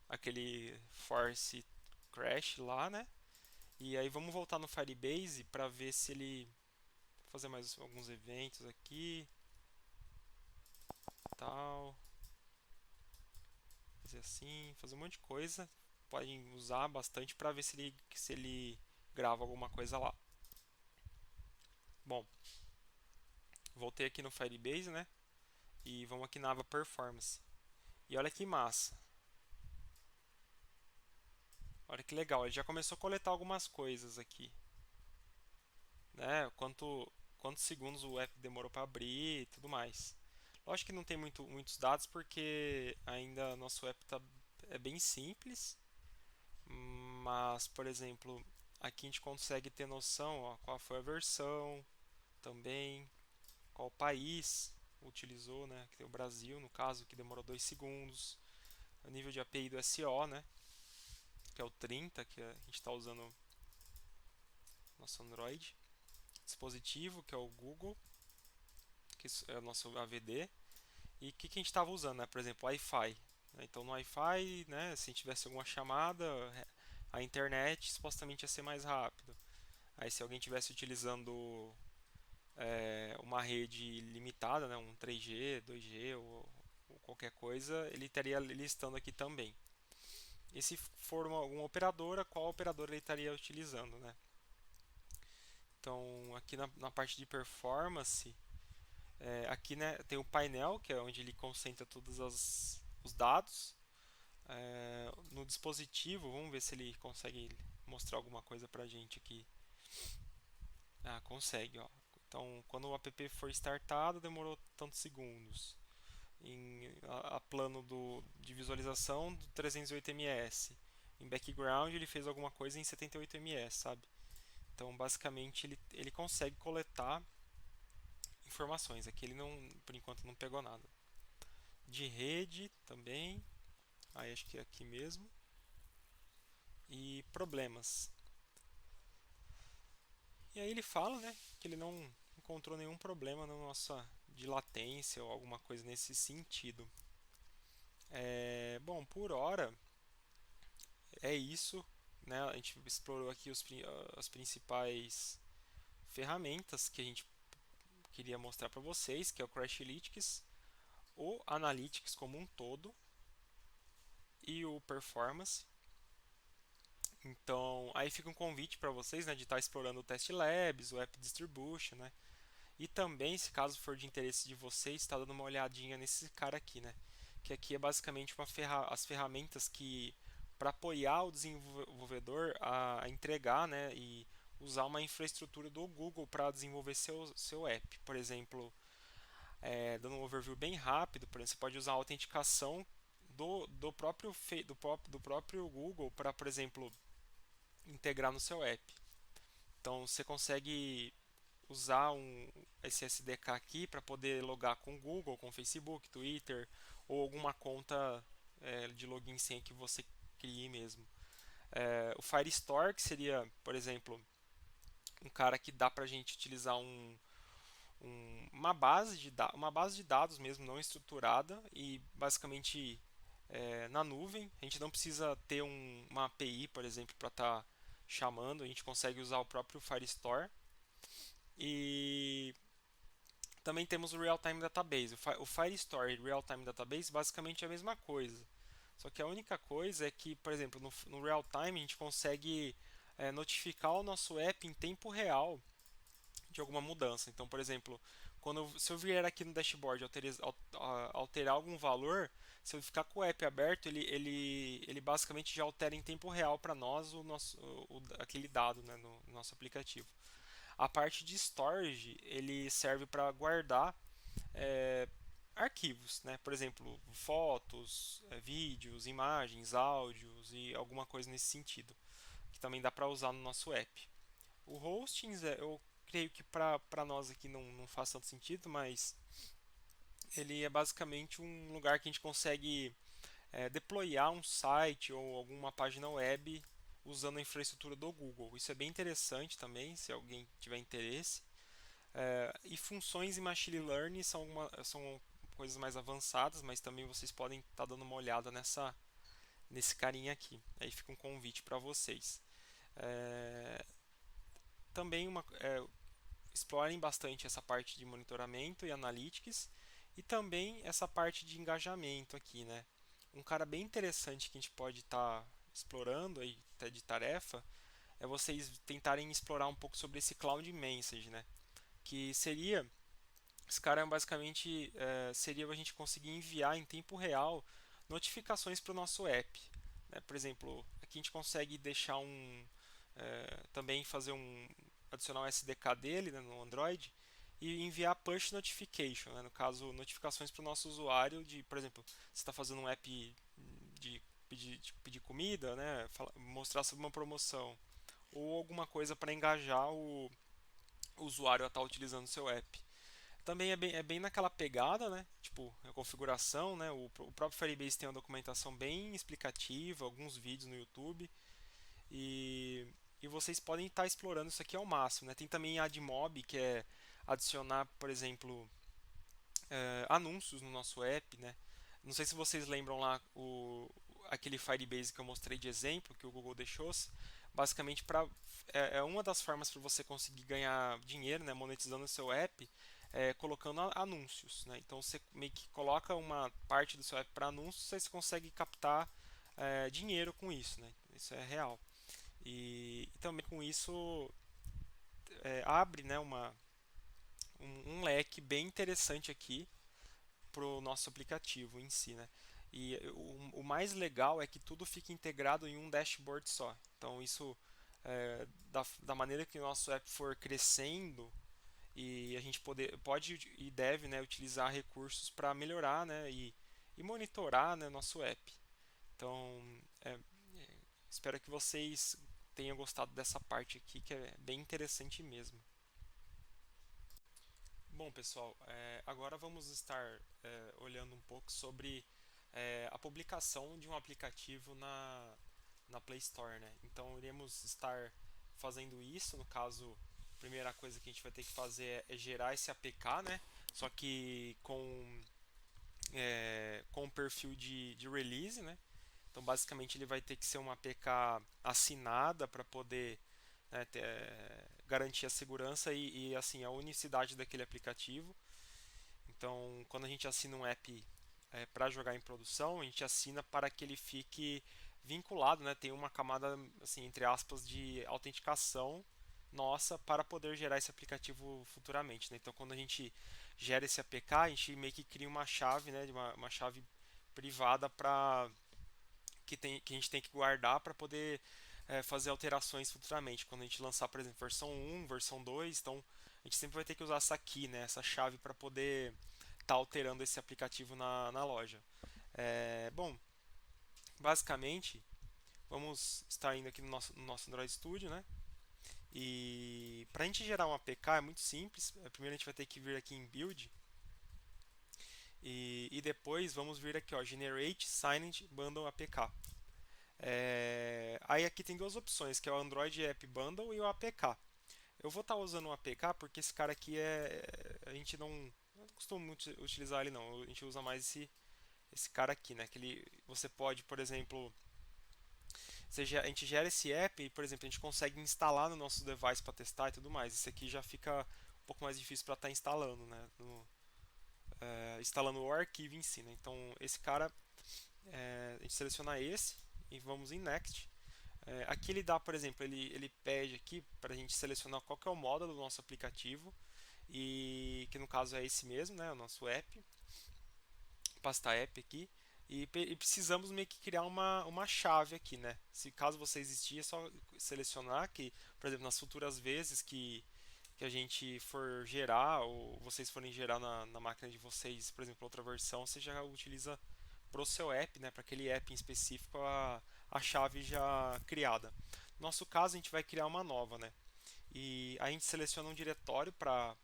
aquele force crash lá, né? E aí vamos voltar no Firebase para ver se ele fazer mais alguns eventos aqui, tal, fazer assim, fazer um monte de coisa. Podem usar bastante para ver se ele grava alguma coisa lá. Bom, voltei aqui no Firebase, né? E vamos aqui na aba Performance. E olha que massa. Olha que legal, ele já começou a coletar algumas coisas aqui, né? Quantos segundos o app demorou para abrir e tudo mais. Lógico que não tem muitos dados porque ainda nosso app é bem simples, mas, por exemplo, aqui a gente consegue ter noção, ó, qual foi a versão também, qual país utilizou, né? Que é o Brasil, no caso, que demorou 2 segundos. O nível de API do SO, né? Que é o 30, que a gente está usando no nosso Android. Dispositivo, que é o Google, que é o nosso AVD. E o que a gente estava usando, né? Por exemplo, Wi-Fi. Então, no Wi-Fi, né, se a gente tivesse alguma chamada, a internet supostamente ia ser mais rápido. Aí, se alguém estivesse utilizando uma rede limitada, né, um 3G, 2G ou qualquer coisa, ele estaria listando aqui também. E se for alguma operadora, qual operadora ele estaria utilizando, né? Então, aqui na parte de performance, aqui, né, tem o painel, que é onde ele concentra todos os dados. No dispositivo, vamos ver se ele consegue mostrar alguma coisa pra gente aqui. Ah, consegue, ó. Então, quando o app for startado, demorou tantos segundos. A plano de visualização do 308 ms. Em background, ele fez alguma coisa em 78 ms, sabe? Então, basicamente, ele consegue coletar informações. Aqui ele não, por enquanto, não pegou nada. De rede também. Aí acho que é aqui mesmo. E problemas. E aí ele fala, né, que ele não encontrou nenhum problema na nossa de latência ou alguma coisa nesse sentido. Bom, por hora é isso, né? A gente explorou aqui as principais ferramentas que a gente queria mostrar para vocês, que é o Crashlytics, o Analytics como um todo e o Performance. Então, aí fica um convite para vocês, né, de estar explorando o Test Labs, o App Distribution, né? E também, se caso for de interesse de vocês, está dando uma olhadinha nesse cara aqui, né? Que aqui é basicamente as ferramentas que para apoiar o desenvolvedor a entregar, né, e usar uma infraestrutura do Google para desenvolver seu app. Por exemplo, dando um overview bem rápido, por exemplo, você pode usar a autenticação do próprio Google para, por exemplo, integrar no seu app. Então você consegue usar esse SDK aqui para poder logar com o Google, com o Facebook, Twitter ou alguma conta de login senha que você crie mesmo. O Firestore, que seria, por exemplo, um cara que dá para a gente utilizar uma base de dados mesmo não estruturada e basicamente na nuvem. A gente não precisa ter uma API, por exemplo, para estar chamando. A gente consegue usar o próprio Firestore. E também temos o Real-Time Database. O Firestore e o Real-Time Database basicamente é a mesma coisa. Só que a única coisa é que, por exemplo, no Real-Time a gente consegue notificar o nosso app em tempo real de alguma mudança. Então, por exemplo, se eu vier aqui no dashboard alterar algum valor, se eu ficar com o app aberto, ele basicamente já altera em tempo real para nós aquele dado, né, no nosso aplicativo. A parte de storage ele serve para guardar é, arquivos, né? Por exemplo, fotos, vídeos, imagens, áudios e alguma coisa nesse sentido, que também dá para usar no nosso app. O hostings, eu creio que para nós aqui não faz tanto sentido, mas ele é basicamente um lugar que a gente consegue deployar um site ou alguma página web usando a infraestrutura do Google. Isso é bem interessante também, se alguém tiver interesse. E funções em Machine Learning são coisas mais avançadas, mas também vocês podem estar dando uma olhada nesse carinha aqui. Aí fica um convite para vocês. É, também explorem bastante essa parte de monitoramento e analytics e também essa parte de engajamento aqui, né? Um cara bem interessante que a gente pode estar explorando aí, até de tarefa, é vocês tentarem explorar um pouco sobre esse Cloud Message, né? Que seria, esse cara basicamente seria a gente conseguir enviar em tempo real notificações para o nosso app, né? Por exemplo, aqui a gente consegue deixar também adicionar um SDK dele, né, no Android e enviar push notification, né, no caso notificações para o nosso usuário de, por exemplo, você está fazendo um app de pedir comida, né, mostrar sobre uma promoção ou alguma coisa para engajar o usuário a estar utilizando o seu app. Também é bem naquela pegada, né? Tipo, a configuração, né? O próprio Firebase tem uma documentação bem explicativa, alguns vídeos no YouTube. E, e vocês podem estar explorando isso aqui ao máximo, né? Tem também AdMob, que é adicionar, por exemplo, anúncios no nosso app, né? Não sei se vocês lembram lá aquele Firebase que eu mostrei de exemplo que o Google deixou. Basicamente, é uma das formas para você conseguir ganhar dinheiro, né, monetizando o seu app, colocando anúncios. Né? Então, você meio que coloca uma parte do seu app para anúncios, você consegue captar dinheiro com isso. Né? Isso é real. E também com isso abre, né, um leque bem interessante aqui para o nosso aplicativo em si, né? E o mais legal é que tudo fica integrado em um dashboard só. Então isso da maneira que o nosso app for crescendo e a gente pode e deve, né, utilizar recursos para melhorar, né, e monitorar, né, nosso app. Então espero que vocês tenham gostado dessa parte aqui que é bem interessante mesmo. Bom, pessoal, agora vamos estar olhando um pouco sobre a publicação de um aplicativo na Play Store, né? Então, iremos estar fazendo isso. No caso, a primeira coisa que a gente vai ter que fazer é gerar esse APK, né? Só que com o perfil de release, né? Então, basicamente, ele vai ter que ser uma APK assinada para poder né, garantir a segurança e assim a unicidade daquele aplicativo. Então, quando a gente assina um app para jogar em produção, a gente assina para que ele fique vinculado, né? Tem uma camada, assim, entre aspas, de autenticação nossa para poder gerar esse aplicativo futuramente, né? Então, quando a gente gera esse APK, a gente meio que cria uma chave, né? Uma chave privada para que a gente tem que guardar para poder fazer alterações futuramente. Quando a gente lançar, por exemplo, versão 1, versão 2, então a gente sempre vai ter que usar essa key, né? Essa chave para poder estar alterando esse aplicativo na loja. Bom, basicamente, vamos estar indo aqui no nosso Android Studio, né? E para a gente gerar um APK é muito simples. Primeiro a gente vai ter que vir aqui em Build e depois vamos vir aqui, ó, Generate Signed Bundle APK. Aí aqui tem duas opções, que é o Android App Bundle e o APK. Eu vou estar usando o APK porque esse cara aqui a gente não costuma muito utilizar ele não. A gente usa mais esse cara aqui, né? Que você pode, por exemplo, a gente gera esse app e, por exemplo, a gente consegue instalar no nosso device para testar e tudo mais. Esse aqui já fica um pouco mais difícil para estar instalando, né? Instalando o arquivo em si, né? Então, esse cara, a gente seleciona esse e vamos em Next. Aqui ele dá, por exemplo, ele pede aqui para a gente selecionar qual que é o módulo do nosso aplicativo e que no caso é esse mesmo, né? O nosso app, pasta app aqui. E precisamos meio que criar uma chave aqui, né? Se caso você existir, é só selecionar que, por exemplo, nas futuras vezes que a gente for gerar, ou vocês forem gerar na máquina de vocês, por exemplo, outra versão, você já utiliza para o seu app, né? Para aquele app em específico, a chave já criada. No nosso caso, a gente vai criar uma nova, né? E a gente seleciona um diretório para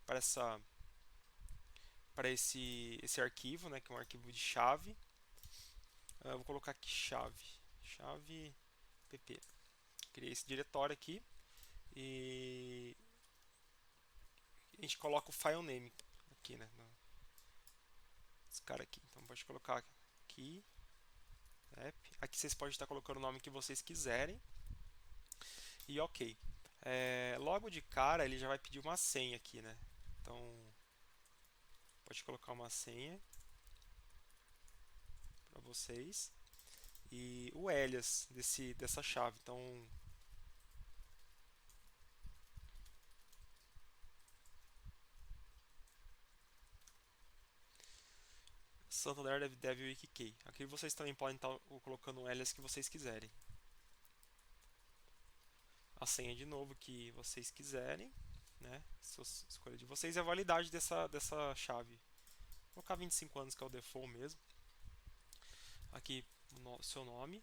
esse arquivo, né? Que é um arquivo de chave. Eu vou colocar aqui chave pp. Criei esse diretório aqui e a gente coloca o file name aqui, né? Esse cara aqui. Então pode colocar aqui app. Aqui vocês podem estar colocando o nome que vocês quiserem. E ok. Logo de cara ele já vai pedir uma senha aqui, né? Então pode colocar uma senha para vocês e o alias dessa chave. Então Santander Dev Wiki Key. Aqui vocês também podem estar colocando o alias que vocês quiserem. A senha de novo que vocês quiserem, né? Escolha de vocês e a validade dessa chave. Vou colocar 25 anos que é o default mesmo. Aqui o seu nome.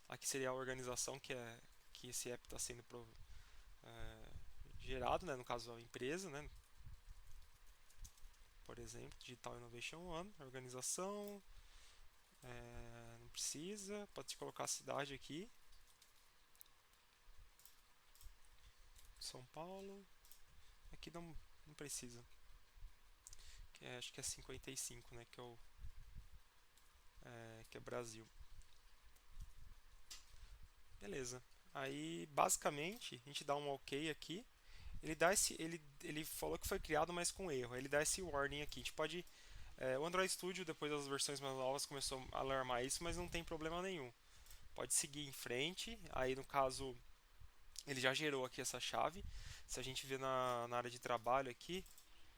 Aqui seria a organização que esse app está sendo gerado, né? No caso a empresa, né? Por exemplo, Digital Innovation One, organização, não precisa, pode colocar a cidade aqui, São Paulo, aqui não precisa, acho que é 55, né? Que é Brasil. Beleza. Aí basicamente a gente dá um OK aqui. Ele falou que foi criado, mas com erro. Ele dá esse warning aqui. A gente pode. O Android Studio, depois das versões mais novas, começou a alarmar isso, mas não tem problema nenhum. Pode seguir em frente. Aí no caso, ele já gerou aqui essa chave. Se a gente ver na área de trabalho aqui,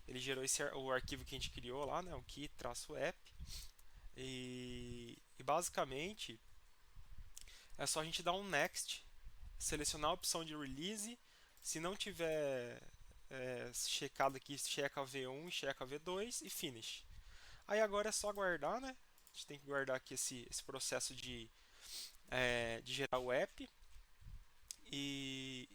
ele gerou o arquivo que a gente criou lá, né? O key-app. E basicamente é só a gente dar um next, selecionar a opção de release. Se não tiver checado aqui, checa V1 e checa V2 e finish. Aí agora é só guardar, né? A gente tem que guardar aqui esse processo de gerar o app. E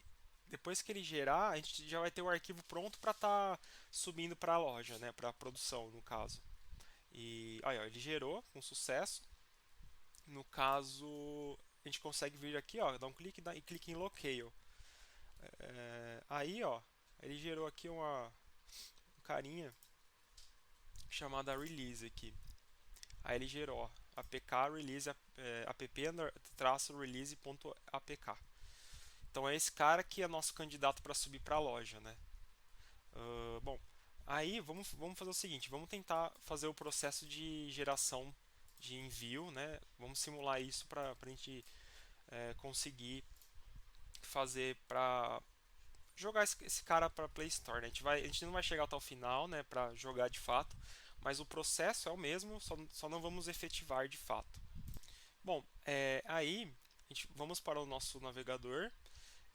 depois que ele gerar, a gente já vai ter o arquivo pronto para estar subindo para a loja, né? Para a produção, no caso. E aí, ó, ele gerou com sucesso. No caso, a gente consegue vir aqui, ó, dar um clique e clique em Locale. Aí, ó, ele gerou aqui uma carinha chamada Release aqui. Aí ele gerou, ó, apk release app-release.apk. Então é esse cara que é nosso candidato para subir para a loja, né? Bom, aí vamos fazer o seguinte, vamos tentar fazer o processo de geração de envio, né? Vamos simular isso para a gente conseguir fazer para jogar esse cara para Play Store, né? A gente não vai chegar até o final, né, para jogar de fato, mas o processo é o mesmo, só não vamos efetivar de fato. Bom, aí vamos para o nosso navegador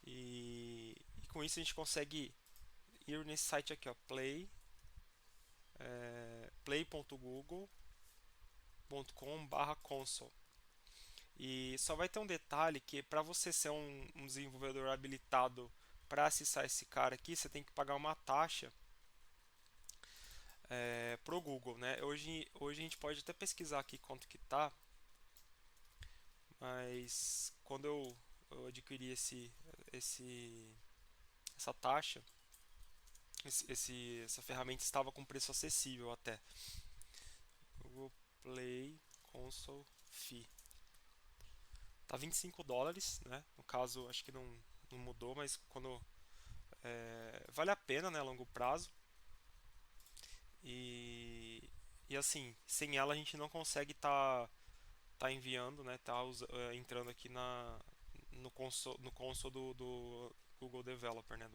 e com isso a gente consegue ir nesse site aqui, ó, play.google.com/console. E só vai ter um detalhe que para você ser um desenvolvedor habilitado para acessar esse cara aqui, você tem que pagar uma taxa pro Google, né? Hoje a gente pode até pesquisar aqui quanto que tá, mas quando eu adquiri essa taxa, essa ferramenta estava com preço acessível até. Google Play Console Fee. Tá $25, né? No caso, acho que não mudou, mas quando vale a pena, né, a longo prazo. E assim, sem ela a gente não consegue tá enviando, né, entrando aqui no console do Google Developer, né,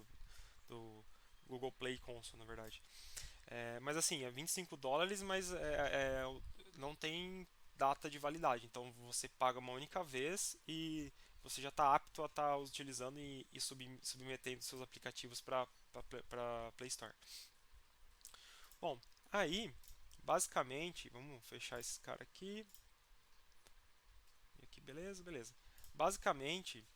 do Google Play Console, na verdade. Mas assim, é $25, mas não tem data de validade. Então você paga uma única vez e você já está apto a estar utilizando e submetendo seus aplicativos para Play Store. Bom, aí, basicamente, vamos fechar esse cara aqui. E aqui, beleza, beleza. Basicamente,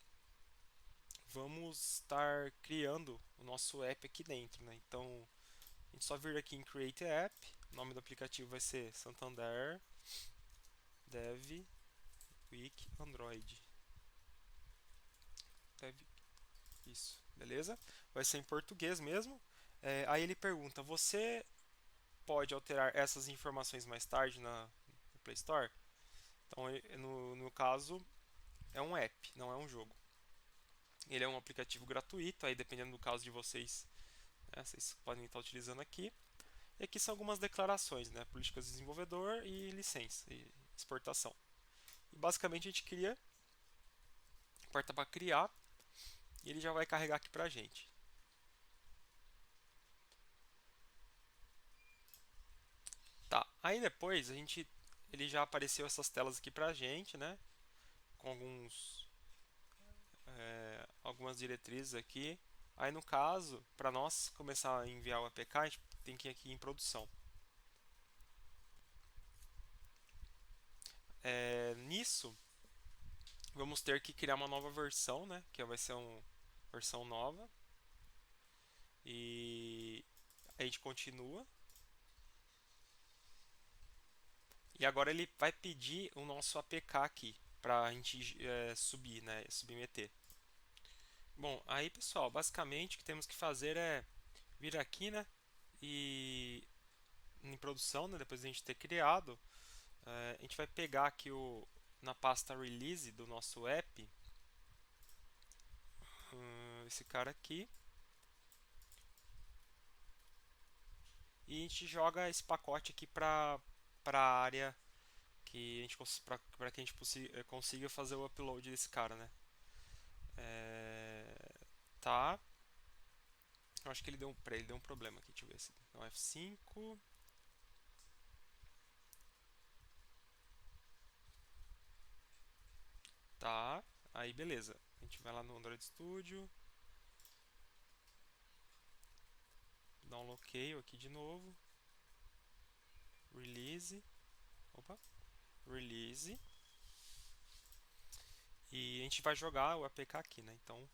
vamos estar criando o nosso app aqui dentro, né? Então, a gente só vir aqui em Create App. O nome do aplicativo vai ser Santander Dev Week Android. Isso, beleza? Vai ser em português mesmo. Aí ele pergunta: você pode alterar essas informações mais tarde no Play Store? Então, no caso, é um app, não é um jogo. Ele é um aplicativo gratuito, aí dependendo do caso de vocês, né, vocês podem estar utilizando aqui. E aqui são algumas declarações, né, políticas de desenvolvedor e licença e exportação. E basicamente a gente cria, aperta para criar e ele já vai carregar aqui para a gente. Tá, aí depois ele já apareceu essas telas aqui para a gente, né, com algumas diretrizes aqui. Aí no caso, para nós começar a enviar o APK, a gente tem que ir aqui em produção. Nisso, vamos ter que criar uma nova versão, né? Que vai ser uma versão nova. E a gente continua. E agora ele vai pedir o nosso APK aqui para a gente subir, né? Submeter. Bom, aí pessoal, basicamente o que temos que fazer é vir aqui, né? E em produção, né? Depois de a gente ter criado, a gente vai pegar aqui na pasta release do nosso app, esse cara aqui, e a gente joga esse pacote aqui para a área para que a gente consiga fazer o upload desse cara, né? Tá. Eu acho que ele deu um problema aqui. Deixa eu ver se é um F5. Tá. Aí beleza. A gente vai lá no Android Studio. Dá um loqueio aqui de novo. Release. Opa. Release. E a gente vai jogar o APK aqui, né? Então.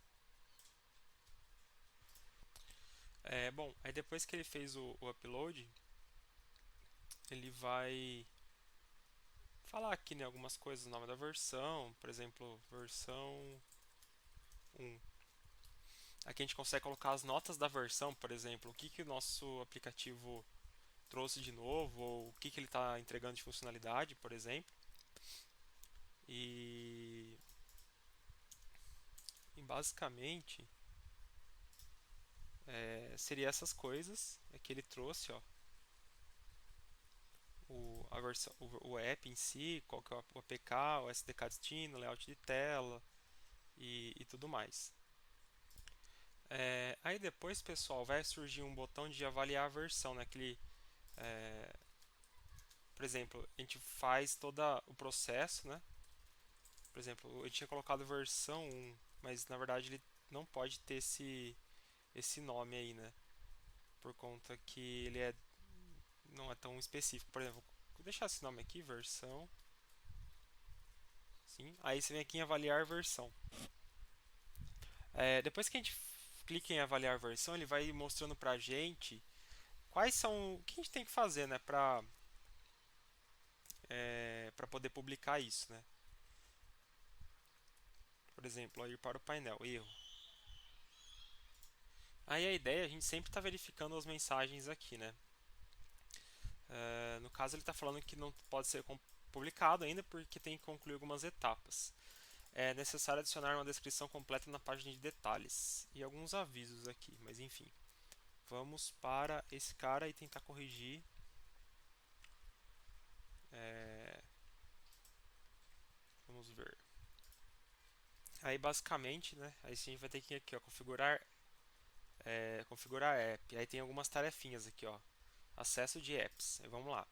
Bom, aí depois que ele fez o upload, ele vai falar aqui, né, algumas coisas, o nome da versão, por exemplo, versão 1. Aqui a gente consegue colocar as notas da versão, por exemplo, o que o nosso aplicativo trouxe de novo, ou o que ele está entregando de funcionalidade, por exemplo. E, e basicamente seria essas coisas que ele trouxe, ó, a versão, o app em si, qual que é o APK, o SDK destino, layout de tela e tudo mais. Aí depois, pessoal, vai surgir um botão de avaliar a versão, né? Por exemplo, a gente faz todo o processo, né? Por exemplo, eu tinha colocado versão 1, mas na verdade ele não pode ter esse nome aí, né? Por conta que ele não é tão específico. Por exemplo, vou deixar esse nome aqui, versão. Sim. Aí você vem aqui em avaliar versão. Depois que a gente clica em avaliar versão, ele vai mostrando pra gente quais são o que a gente tem que fazer, né, para poder publicar isso, né? Por exemplo, ir para o painel, erro. Aí a ideia é a gente sempre está verificando as mensagens aqui, né? No caso ele está falando que não pode ser publicado ainda porque tem que concluir algumas etapas. É necessário adicionar uma descrição completa na página de detalhes e alguns avisos aqui, mas enfim. Vamos para esse cara e tentar corrigir. Vamos ver. Aí basicamente, né? Aí a gente vai ter que ir aqui, ó, configurar app. Aí tem algumas tarefinhas aqui, ó. Acesso de apps. Aí vamos lá.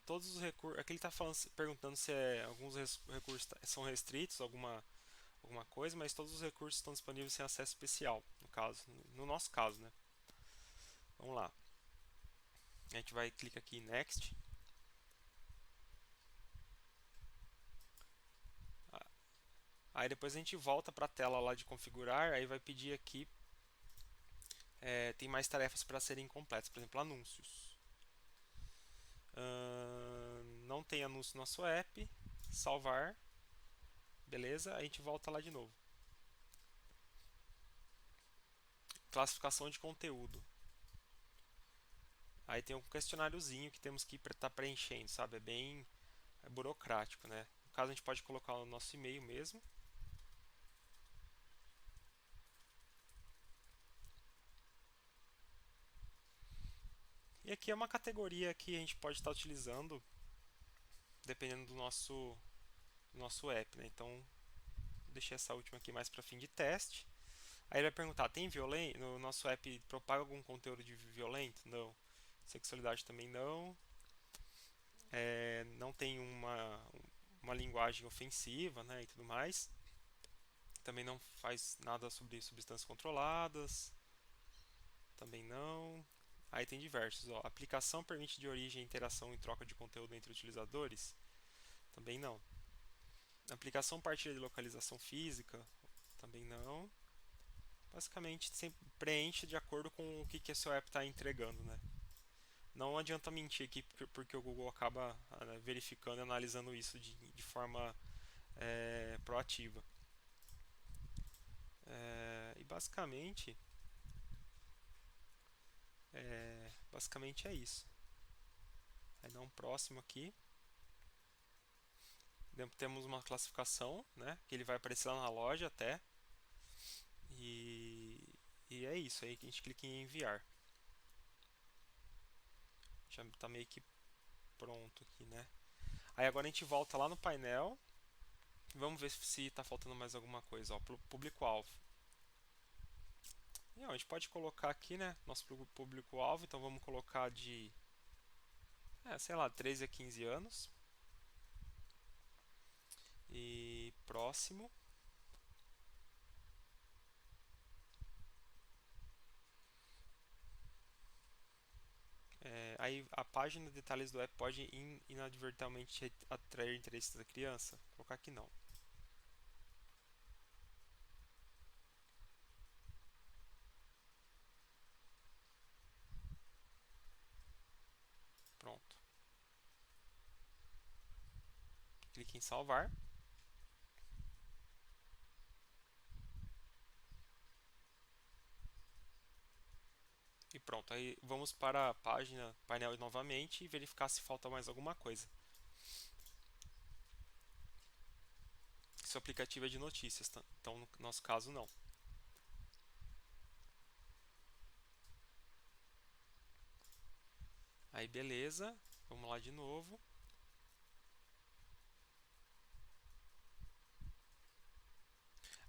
Todos os recursos. Aqui ele está perguntando se alguns recursos são restritos, alguma coisa, mas todos os recursos estão disponíveis sem acesso especial, no nosso caso, né? Vamos lá. A gente vai clicar aqui em Next. Aí depois a gente volta para a tela lá de configurar, aí vai pedir aqui tem mais tarefas para serem completas, por exemplo, anúncios. Não tem anúncio no nosso app, salvar, beleza, a gente volta lá de novo. Classificação de conteúdo. Aí tem um questionáriozinho que temos que estar preenchendo, sabe? É bem burocrático, né? No caso a gente pode colocar o nosso e-mail mesmo. E aqui é uma categoria que a gente pode estar utilizando dependendo do nosso app, né? Então deixei essa última aqui mais para fim de teste. Aí ele vai perguntar, tem violência? No nosso app propaga algum conteúdo de violento? Não. Sexualidade também não. Não tem uma linguagem ofensiva, né, e tudo mais. Também não faz nada sobre substâncias controladas. Também não. Aí tem diversos. Ó. Aplicação permite de origem, interação e troca de conteúdo entre utilizadores? Também não. Aplicação partilha de localização física? Também não. Basicamente, sempre preenche de acordo com o que a seu app está entregando, né? Não adianta mentir aqui porque o Google acaba verificando e analisando isso de forma proativa. E basicamente é isso. Aí dá um próximo aqui. Temos uma classificação, né? Que ele vai aparecer lá na loja até. E é isso. Aí que a gente clica em enviar. Já está meio que pronto aqui, né? Aí agora a gente volta lá no painel. Vamos ver se está faltando mais alguma coisa. Público-alvo. E, a gente pode colocar aqui, né? Nosso público-alvo. Então vamos colocar de, sei lá, 13 a 15 anos. E próximo. Aí a página de detalhes do app pode inadvertidamente atrair interesse da criança? Vou colocar aqui não. Pronto. Clique em salvar. E pronto, aí vamos para a página painel novamente e verificar se falta mais alguma coisa. seu aplicativo é de notícias, então no nosso caso não. Aí beleza, vamos lá de novo.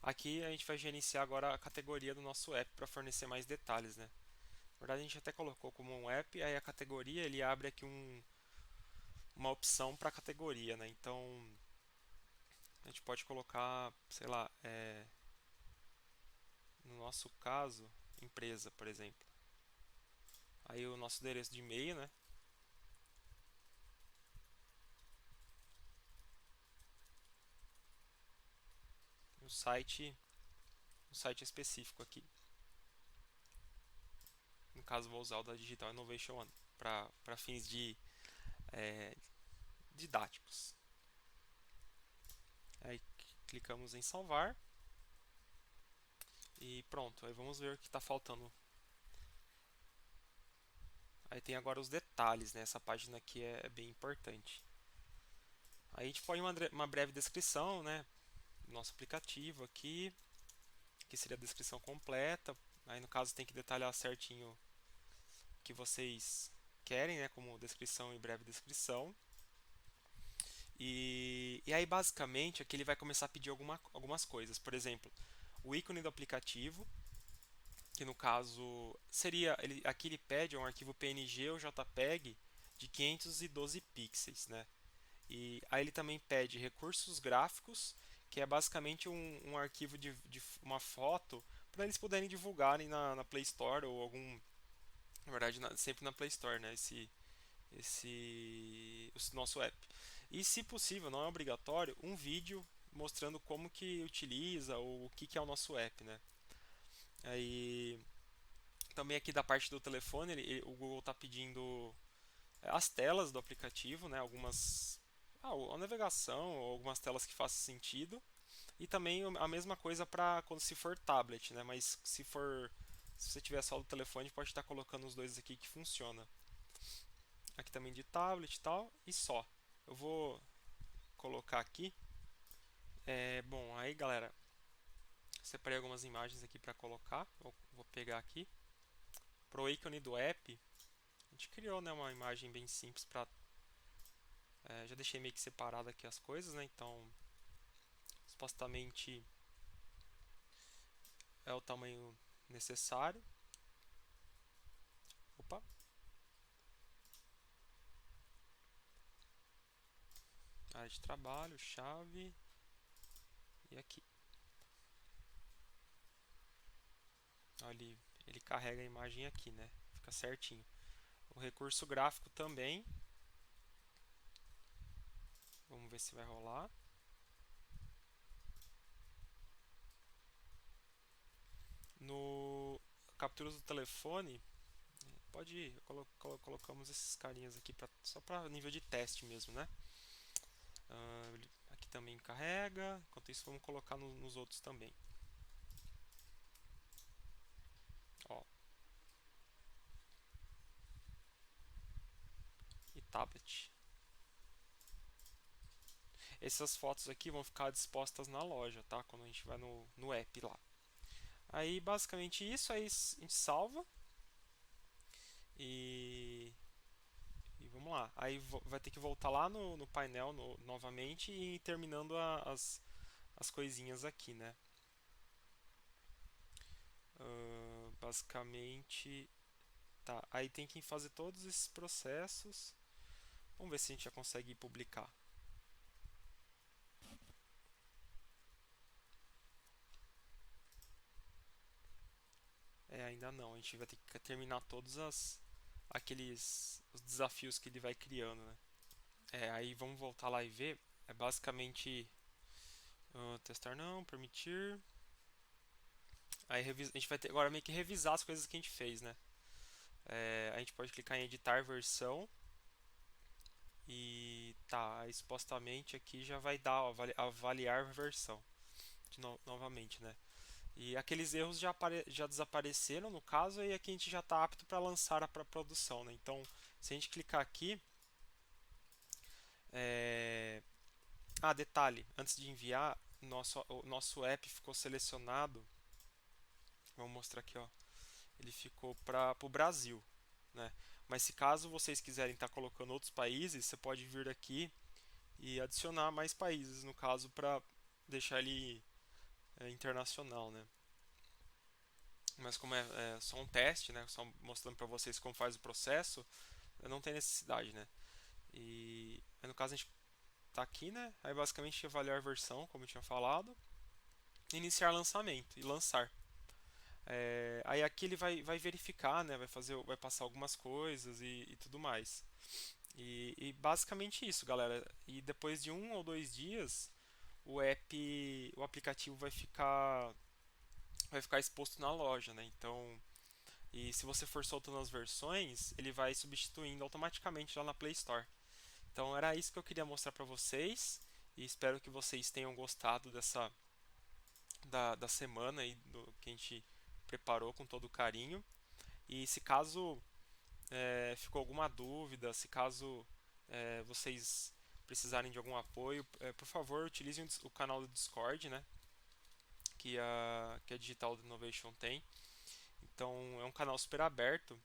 Aqui a gente vai gerenciar agora a categoria do nosso app para fornecer mais detalhes, né? Na verdade a gente até colocou como um app, aí a categoria ele abre aqui uma opção para categoria, né? Então a gente pode colocar, sei lá, no nosso caso, empresa, por exemplo. Aí o nosso endereço de e-mail, né? O site específico aqui. No caso, vou usar o da Digital Innovation One para fins didáticos. Aí clicamos em salvar e pronto. Aí vamos ver o que está faltando. Aí tem agora os detalhes, né? Essa página aqui é bem importante. Aí a gente põe uma breve descrição, né? Do nosso aplicativo aqui, que seria a descrição completa. Aí no caso tem que detalhar certinho o que vocês querem, né? Como descrição e breve descrição. E aí basicamente aqui ele vai começar a pedir algumas coisas. Por exemplo, o ícone do aplicativo, que no caso seria, aqui ele pede um arquivo PNG ou JPEG de 512 pixels, né? E aí ele também pede recursos gráficos, que é basicamente um arquivo de uma foto para eles poderem divulgarem na Play Store ou algum, na verdade sempre na Play Store, né? Esse nosso app. E se possível, não é obrigatório, um vídeo mostrando como que utiliza ou o que é o nosso app, né? Aí também aqui da parte do telefone, o Google está pedindo as telas do aplicativo, né? Algumas a navegação, algumas telas que façam sentido. E também a mesma coisa para quando se for tablet, né? Mas se você tiver só do telefone, pode estar colocando os dois aqui que funciona. Aqui também de tablet e tal, e só. Eu vou colocar aqui. Bom, aí galera, separei algumas imagens aqui para colocar. Vou pegar aqui. Pro ícone do app, a gente criou, né, uma imagem bem simples para. Já deixei meio que separado aqui as coisas, né? Então, supostamente é o tamanho necessário. Opa! Área de trabalho, chave e aqui. Ele carrega a imagem aqui, né? Fica certinho. O recurso gráfico também. Vamos ver se vai rolar. No captura do telefone, colocamos esses carinhas aqui só para nível de teste mesmo, né? Aqui também carrega. Enquanto isso, vamos colocar nos outros também. Ó. E tablet. Essas fotos aqui vão ficar dispostas na loja, tá? Quando a gente vai no app lá. Aí basicamente isso, aí a gente salva. E vamos lá. Aí vai ter que voltar lá no painel novamente e ir terminando as coisinhas aqui, né? Basicamente. Tá, aí tem que fazer todos esses processos. Vamos ver se a gente já consegue publicar. Ainda não. A gente vai ter que terminar todos os desafios que ele vai criando, né? Aí vamos voltar lá e ver. É basicamente testar não, permitir. Aí a gente vai ter agora meio que revisar as coisas que a gente fez, né? A gente pode clicar em editar versão. E tá, aí supostamente aqui já vai dar avaliar versão novamente, né? E aqueles erros já desapareceram no caso, e aqui a gente já está apto para lançar para produção, né? Então, se a gente clicar aqui, detalhe, antes de enviar, o nosso app ficou selecionado, vamos mostrar aqui, ó, ele ficou para o Brasil, né? Mas se caso vocês quiserem estar colocando outros países, você pode vir aqui e adicionar mais países, no caso, para deixar ele internacional, né? Mas como é só um teste, né? Só mostrando para vocês como faz o processo, não tem necessidade, né? E aí, no caso a gente tá aqui, né? Aí basicamente avaliar a versão, como eu tinha falado, iniciar lançamento e lançar. Aí aqui ele vai verificar, né? Vai passar algumas coisas e tudo mais. E basicamente isso, galera. E depois de 1 ou 2 dias, o aplicativo vai ficar exposto na loja, né? Então, e se você for soltando as versões, ele vai substituindo automaticamente lá na Play Store. Então era isso que eu queria mostrar para vocês e espero que vocês tenham gostado da semana aí que a gente preparou com todo carinho. E se caso ficou alguma dúvida, se caso vocês precisarem de algum apoio, por favor utilizem o canal do Discord, né? Que a Digital Innovation tem. Então é um canal super aberto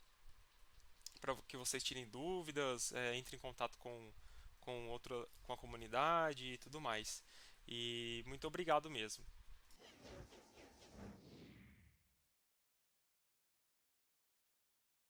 para que vocês tirem dúvidas, entrem em contato com a comunidade e tudo mais. E muito obrigado mesmo.